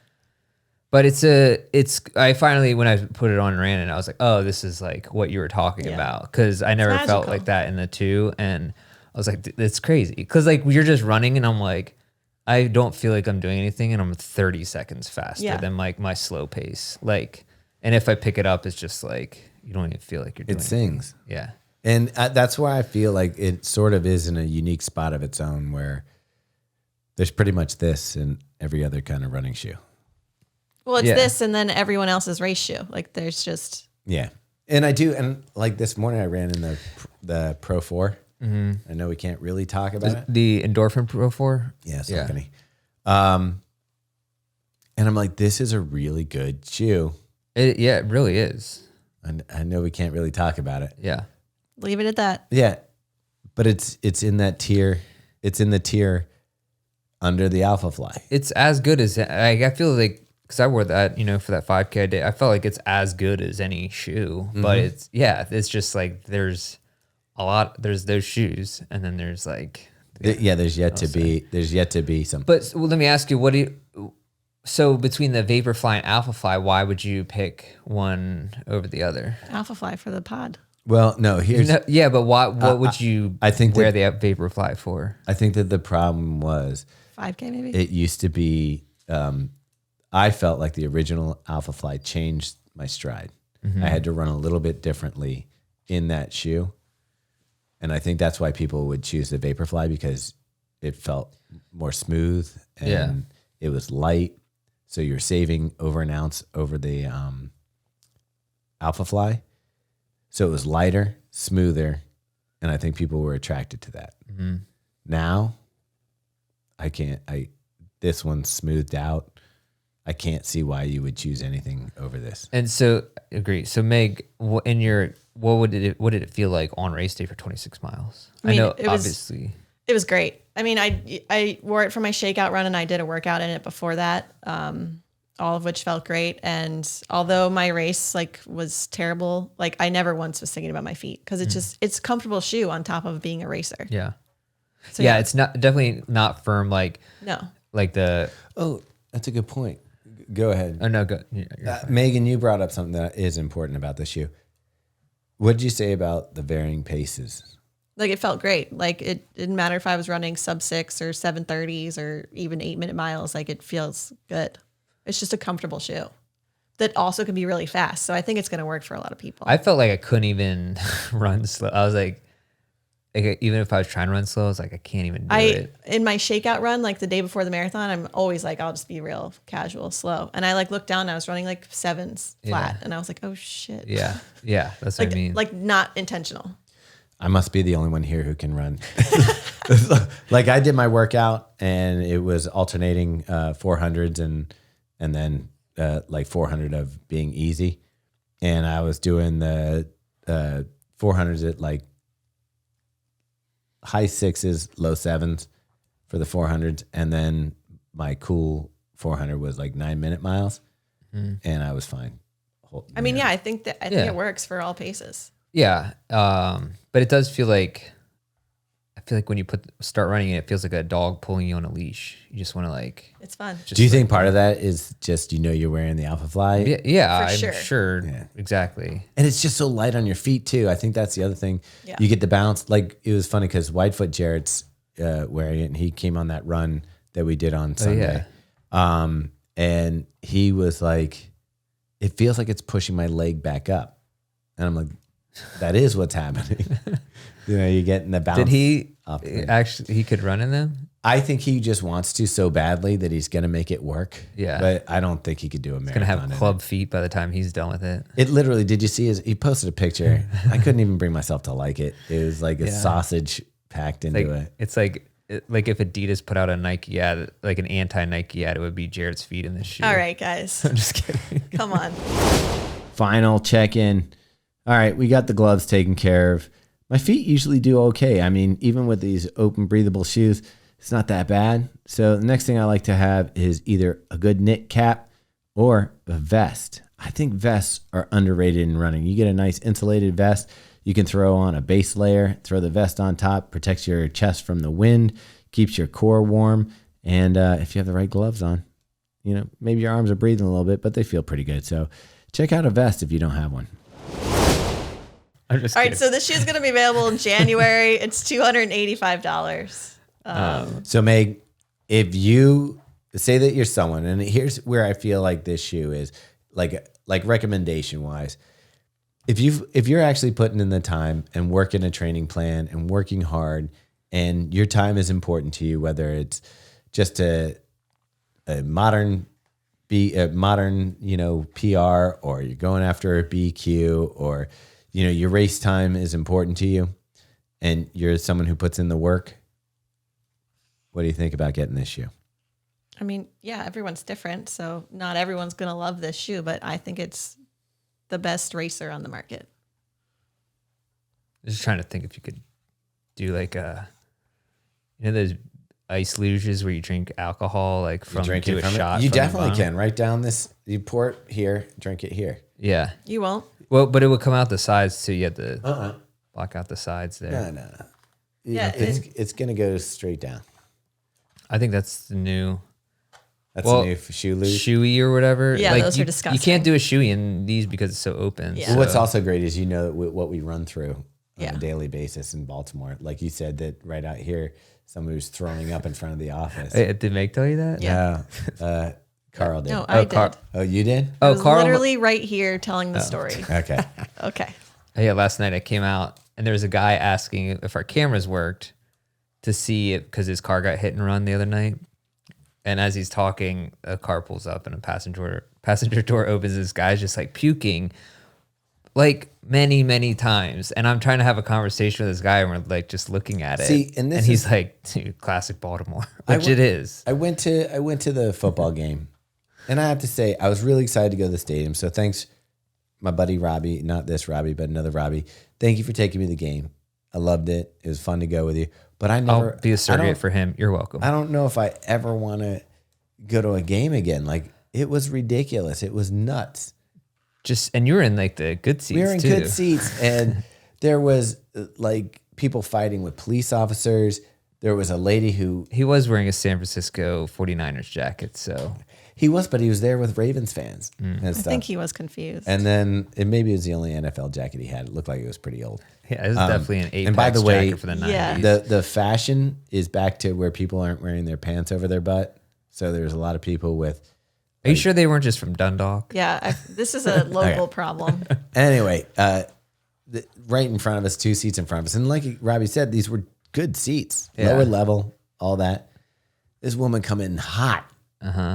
But I finally, when I put it on and ran it, I was like, oh, this is like what you were talking about. Cause I never felt like that in the 2. And I was like, it's crazy. Cause like you're just running and I'm like, I don't feel like I'm doing anything and I'm 30 seconds faster than like my slow pace. Like, and if I pick it up, it's just like, you don't even feel like you're doing It sings. Yeah. And that's why I feel like it sort of is in a unique spot of its own, where there's pretty much this in every other kind of running shoe. Well, it's this and then everyone else's race shoe. Like there's just. Yeah. And I do. And like this morning I ran in the Pro 4. I know we can't really talk about it. The Endorphin Pro 4? Yeah, Saucony. And I'm like, this is a really good shoe. It really is. And I know we can't really talk about it. Yeah. Leave it at that. Yeah. But it's in that tier. It's in the tier under the Alphafly. It's as good as, I feel like, because I wore that, for that 5K I did, I felt like it's as good as any shoe. But it's just like there's those shoes, and then there's like there's yet to be some. But let me ask you, so between the Vaporfly and Alphafly, why would you pick one over the other? Alphafly for the pod. Well, no, here's but what would you wear the Vaporfly for? I think that the problem was 5K maybe. it used to be. I felt like the original Alphafly changed my stride. I had to run a little bit differently in that shoe. And I think that's why people would choose the Vaporfly, because it felt more smooth and it was light. So you're saving over an ounce over the Alphafly. So it was lighter, smoother, and I think people were attracted to that. Now, this one's smoothed out. I can't see why you would choose anything over this. And so, agree. So, Meg, what did it feel like on race day for 26 miles? I mean, know, obviously. It was great. I mean, I wore it for my shakeout run, and I did a workout in it before that, all of which felt great. And although my race was terrible, I never once was thinking about my feet, because it's a comfortable shoe on top of being a racer. Yeah. So, it's definitely not firm no. Oh, that's a good point. Go ahead. Oh, no, go. Yeah, Megan, you brought up something that is important about the shoe. What did you say about the varying paces? It felt great. It didn't matter if I was running sub 6 or 7:30s or even 8-minute miles. It feels good. It's just a comfortable shoe that also can be really fast. So I think it's going to work for a lot of people. I felt like I couldn't even run slow. I was like, like even if I was trying to run slow, I was like, I can't even do it. In my shakeout run, like the day before the marathon, I'm always like, I'll just be real casual, slow. And I like looked down and I was running like 7s flat. And I was like, oh shit. Yeah. That's like, what I mean. Like not intentional. I must be the only one here who can run. Like I did my workout and it was alternating 400s and then like 400 of being easy. And I was doing the 400s at like high 6s, low 7s for the 400s. And then my cool 400 was like 9-minute miles. And I was fine. I mean, I think it works for all paces. Yeah. But it does feel like, I feel like when you start running it feels like a dog pulling you on a leash. You just want to like, it's fun. Do you think part of that is just, you're wearing the Alphafly? Yeah, For I'm sure. sure. Yeah. Exactly. And it's just so light on your feet too. I think that's the other thing. Yeah. You get the bounce. Like it was funny because Whitefoot Jarrett's wearing it, and he came on that run that we did on Sunday. And he was like, "It feels like it's pushing my leg back up," and I'm like, "That is what's happening." You're getting the bounce. Did he up. actually? He could run in them. I think he just wants to so badly that he's going to make it work. Yeah. But I don't think he could do a marathon. Gonna have club feet by the time he's done with it. It literally, did you see he posted a picture? I couldn't even bring myself to like it. It was like a sausage packed into it. It's like if Adidas put out a Nike ad, like an anti-Nike ad, it would be Jared's feet in this shoe. All right, guys. I'm just kidding. Come on. Final check-in. All right, we got the gloves taken care of. My feet usually do okay. I mean, even with these open breathable shoes, it's not that bad. So the next thing I like to have is either a good knit cap or a vest. I think vests are underrated in running. You get a nice insulated vest. You can throw on a base layer, throw the vest on top, protects your chest from the wind, keeps your core warm. And if you have the right gloves on, maybe your arms are breathing a little bit, but they feel pretty good. So check out a vest if you don't have one. I'm just All kidding. right, so this shoe is going to be available in January. It's $285. So Meg, if you say that you're someone, and here's where I feel like this shoe is like recommendation wise, if you're actually putting in the time and working a training plan and working hard, and your time is important to you, whether it's just a modern PR, or you're going after a BQ, or your race time is important to you, and you're someone who puts in the work. What do you think about getting this shoe? I mean, yeah, everyone's different, so not everyone's going to love this shoe, but I think it's the best racer on the market. Just trying to think if you could do like those ice luges where you drink alcohol, like from Drink do it a from shot. it. You from the definitely bottom. can. Write down this. You pour it here. Drink it here. Yeah. You won't. Well, but it would come out the sides too. You had to block out the sides there. No. Yeah, it's gonna go straight down. I think that's the new That's a new shoe luge. shoey or whatever. Yeah, like, those are You disgusting. can't do a shoey in these because it's so open. Yeah. So. Well, what's also great is what we run through on Yeah. a daily basis in Baltimore. Like you said, that right out here, somebody was throwing up in front of the office. Hey, did Meg tell you that? Yeah. No, Carl did. No, I did. Oh, you did? I Oh, was Carl. literally right here telling the story. Okay. Okay. Yeah, last night I came out and there was a guy asking if our cameras worked to see it because his car got hit and run the other night. And as he's talking, a car pulls up and a passenger door opens. This guy's just like puking like many, many times. And I'm trying to have a conversation with this guy and we're like just looking at it. See, and this he's is- like, dude, classic Baltimore, which it is. I went to the football game, and I have to say I was really excited to go to the stadium. So thanks, my buddy Robbie, not this Robbie, but another Robbie. Thank you for taking me to the game. I loved it. It was fun to go with you. But I never I'll be a surrogate for him. You're welcome. I don't know if I ever want to go to a game again. Like, it was ridiculous. It was nuts. And you were in like the good seats We were in too. good seats, and there was like people fighting with police officers. There was a lady who He was wearing a San Francisco 49ers jacket, so but he was there with Ravens fans and I stuff. think he was confused. And then maybe it was the only NFL jacket he had. It looked like it was pretty old. yeah, it was definitely an Apex and by the way, jacket for the 90s. Yeah. The fashion is back to where people aren't wearing their pants over their butt. So there's a lot of people with. Are you sure they weren't just from Dundalk? Yeah, this is a local problem. Anyway, right in front of us, 2 seats in front of us. And like Robbie said, these were good seats, Yeah. lower level, all that. This woman come in hot.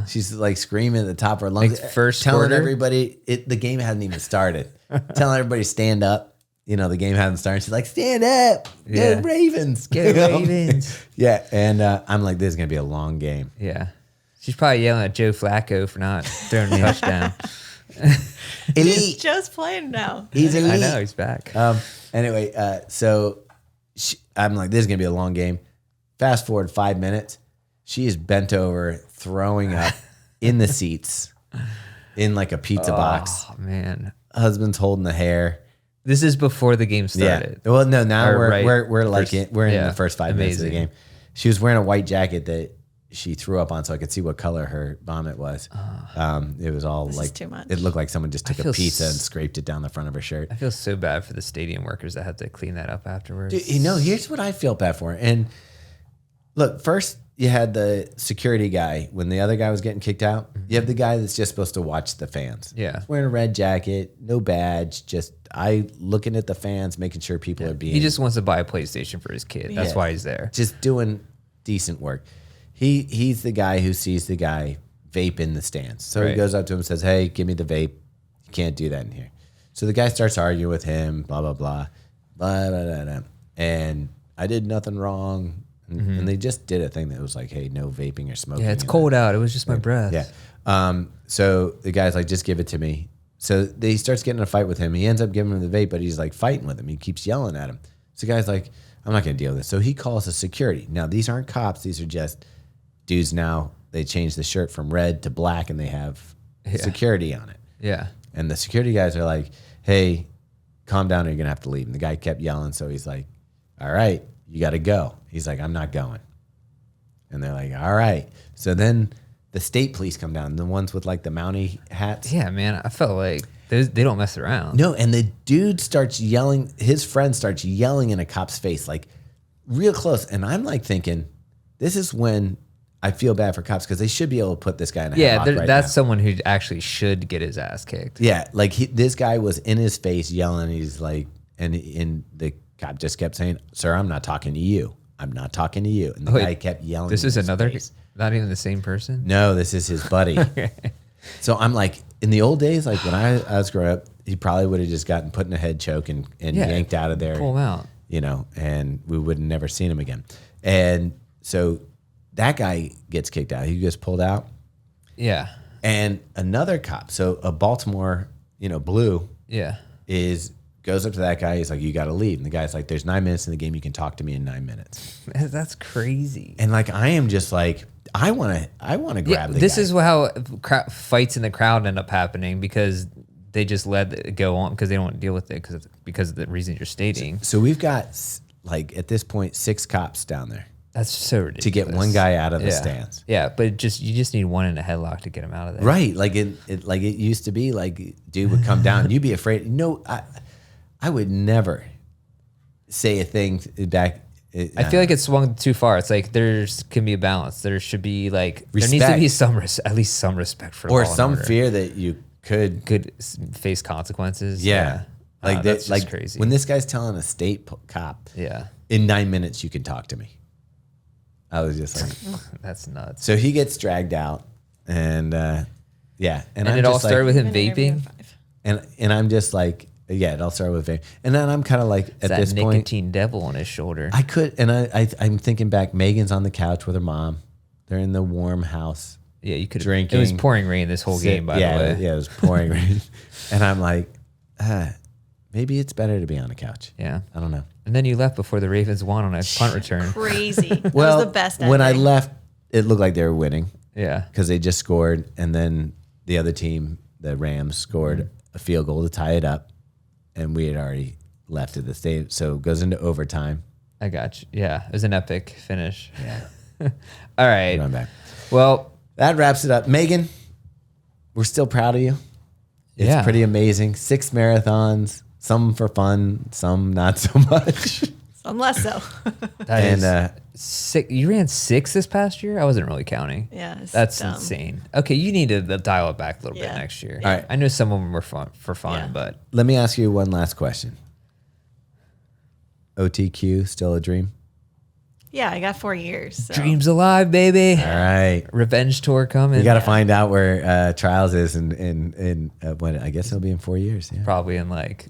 She's like screaming at the top of her lungs, Like first telling quarter? everybody the game hadn't even started, telling everybody stand up. You know, the game hadn't started. She's like, stand up, Yeah. go Ravens, Go You know? Ravens. Yeah, and I'm like, this is gonna be a long game. Yeah. She's probably yelling at Joe Flacco for not throwing a touchdown. Elite. Joe's playing now. He's elite. I know, he's back. Anyway, so I'm like, this is gonna be a long game. Fast forward 5 minutes, she is bent over, throwing up in the seats, in like a pizza box. Oh, man. Husband's holding the hair. This is before the game started. Yeah. Well, no, now Or we're like first- we're in yeah, the first 5 minutes of the amazing. game. She was wearing a white jacket that she threw up on, so I could see what color her vomit was. It was all This is like too much. It looked like someone just took a feel pizza and scraped it down the front of her shirt. I feel so bad for the stadium workers that had to clean that up afterwards. Dude, here's what I feel bad for. And look, first you had the security guy when the other guy was getting kicked out. You have the guy that's just supposed to watch the fans. Yeah. He's wearing a red jacket, no badge, just looking at the fans, making sure people are being He just wants to buy a PlayStation for his kid. That's Yeah. why he's there. just doing decent work. He's the guy who sees the guy vape in the stands. So he Right. goes up to him and says, hey, give me the vape. You can't do that in here. So the guy starts arguing with him, blah, blah, blah, blah, blah, blah, blah. And I did nothing wrong. And they just did a thing that was like, hey, no vaping or smoking. Yeah, it's in cold out. It was just my breath. Yeah. So the guy's like, just give it to me. So he starts getting in a fight with him. He ends up giving him the vape, but he's like fighting with him. He keeps yelling at him. So the guy's like, I'm not going to deal with this. So he calls the security. Now, these aren't cops. These are just dudes now. They changed the shirt from red to black and they have security on it. Yeah. And the security guys are like, hey, calm down or you're going to have to leave. And the guy kept yelling. So he's like, all right, you got to go. He's like, I'm not going. And they're like, all right. So then the state police come down, the ones with like the Mountie hats. Yeah, man. I felt like they don't mess around. No, and the dude starts yelling, his friend starts yelling in a cop's face, like real close. And I'm like thinking, this is when I feel bad for cops because they should be able to put this guy in a Yeah, headlock right that's now. someone who actually should get his ass kicked. Yeah, like this guy was in his face yelling. He's like, and the cop just kept saying, sir, I'm not talking to you. I'm not talking to you. And the Wait, guy kept yelling. This in is his another, face. not even the same person? No, this is his buddy. So I'm like, in the old days, like when I was growing up, he probably would have just gotten put in a head choke and Yeah, yanked out of there. pull him out. You know, and we would have never seen him again. And so that guy gets kicked out. He gets pulled out. Yeah. And another cop, so a Baltimore, blue, Yeah. goes up to that guy. He's like, you got to leave. And the guy's like, there's 9 minutes in the game. You can talk to me in 9 minutes. That's crazy. And like, I am just like, I want to grab the This guy. is how fights in the crowd end up happening because they just let it go on because they don't want to deal with it because of the reason you're stating. So we've got like at this point 6 cops down there That's so ridiculous. to get one guy out of the stands. Yeah, but you just need one in a headlock to get him out of there. Right. Like it used to be like dude would come down and you'd be afraid. No, I would never say a thing back. I feel like it swung too far. It's like can be a balance. There should be like there needs to be at least some respect for or law and some order. fear that you could face consequences. Yeah. Like that's that, just like crazy. when this guy's telling a state cop, Yeah, in 9 minutes you can talk to me. I was just like, that's nuts. so he gets dragged out, and yeah, And I'm it all just started like, with him vaping. and I'm just like, yeah, it all started with vape, and then I'm kind of like at That this point, nicotine devil on his shoulder. I could, and I'm thinking back. Megan's on the couch with her mom. They're in the warm house. Yeah, you could drinking. It was pouring rain this whole game, by the way. Yeah, it was pouring rain, and I'm like, maybe it's better to be on a couch. Yeah. I don't know. And then you left before the Ravens won on a punt return. Crazy. That Well, was the best when I ending. left, it looked like they were winning Yeah. because they just scored, and then the other team, the Rams, scored a field goal to tie it up, and we had already left at the stadium, so it goes into overtime. I got you. Yeah. It was an epic finish. Yeah, All right. going back. Well, That wraps it up. Megan, we're still proud of you. It's Yeah. pretty amazing. 6 marathons, some for fun, some not so much. Some less so. that And, is six. You ran 6 this past year? I wasn't really counting. Yeah, it's That's dumb. insane. Okay, you need to dial it back a little bit Yeah. next year. All right. I know some of them were fun for fun, Yeah. but Let me ask you one last question. OTQ still a dream? Yeah, I got 4 years. So. Dreams alive, baby. All right. Revenge tour coming. We got to find out where Trials is in when I guess it'll be in 4 years. Yeah. Probably in like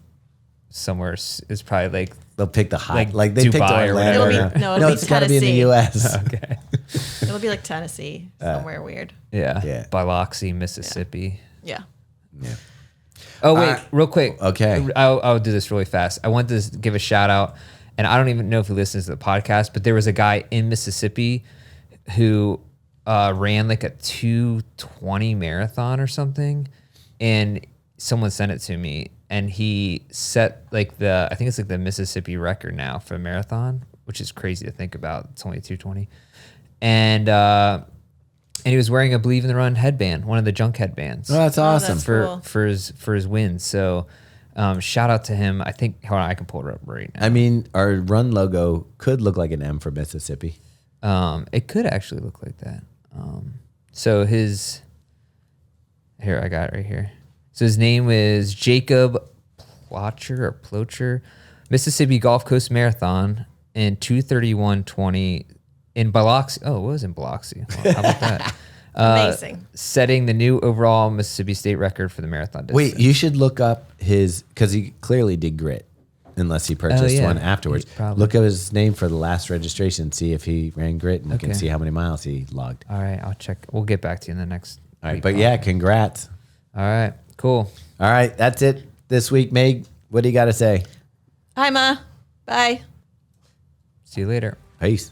somewhere. It's probably like They'll pick the hot, like they picked Dubai or Orlando. whatever. It'll be It's got to be in the Tennessee. U.S. okay. It'll be like Tennessee, somewhere weird. Yeah. Biloxi, Mississippi. Yeah. Yeah. Oh wait, real quick. Okay. I'll do this really fast. I want to give a shout out, and I don't even know if he listens to the podcast, but there was a guy in Mississippi who ran like a 2:20 marathon or something, and someone sent it to me, and he set like I think it's like the Mississippi record now for a marathon, which is crazy to think about. It's only 2:20, and he was wearing a Believe in the Run headband, one of the junk headbands. Oh, that's awesome. that's cool. for his win. So shout out to him. I think hold on, I can pull it up right now. I mean, our run logo could look like an M for Mississippi. It could actually look like that. So here I got it right here. So his name is Jacob Plocher, Mississippi Gulf Coast Marathon in 2:31:20 in Biloxi. Oh, it was in Biloxi. Well, how about that? Amazing. Setting the new overall Mississippi state record for the marathon distance. Wait, you should look up because he clearly did grit, unless he purchased yeah. one afterwards. Probably. Look up his name for the last registration, see if he ran grit, and you can Okay. see how many miles he logged. All right, I'll check. We'll get back to you in the next. All right, week but podcast. yeah, congrats. All right, cool. All right, that's it this week, Meg. What do you got to say? Hi, Ma. Bye. See you later. Peace.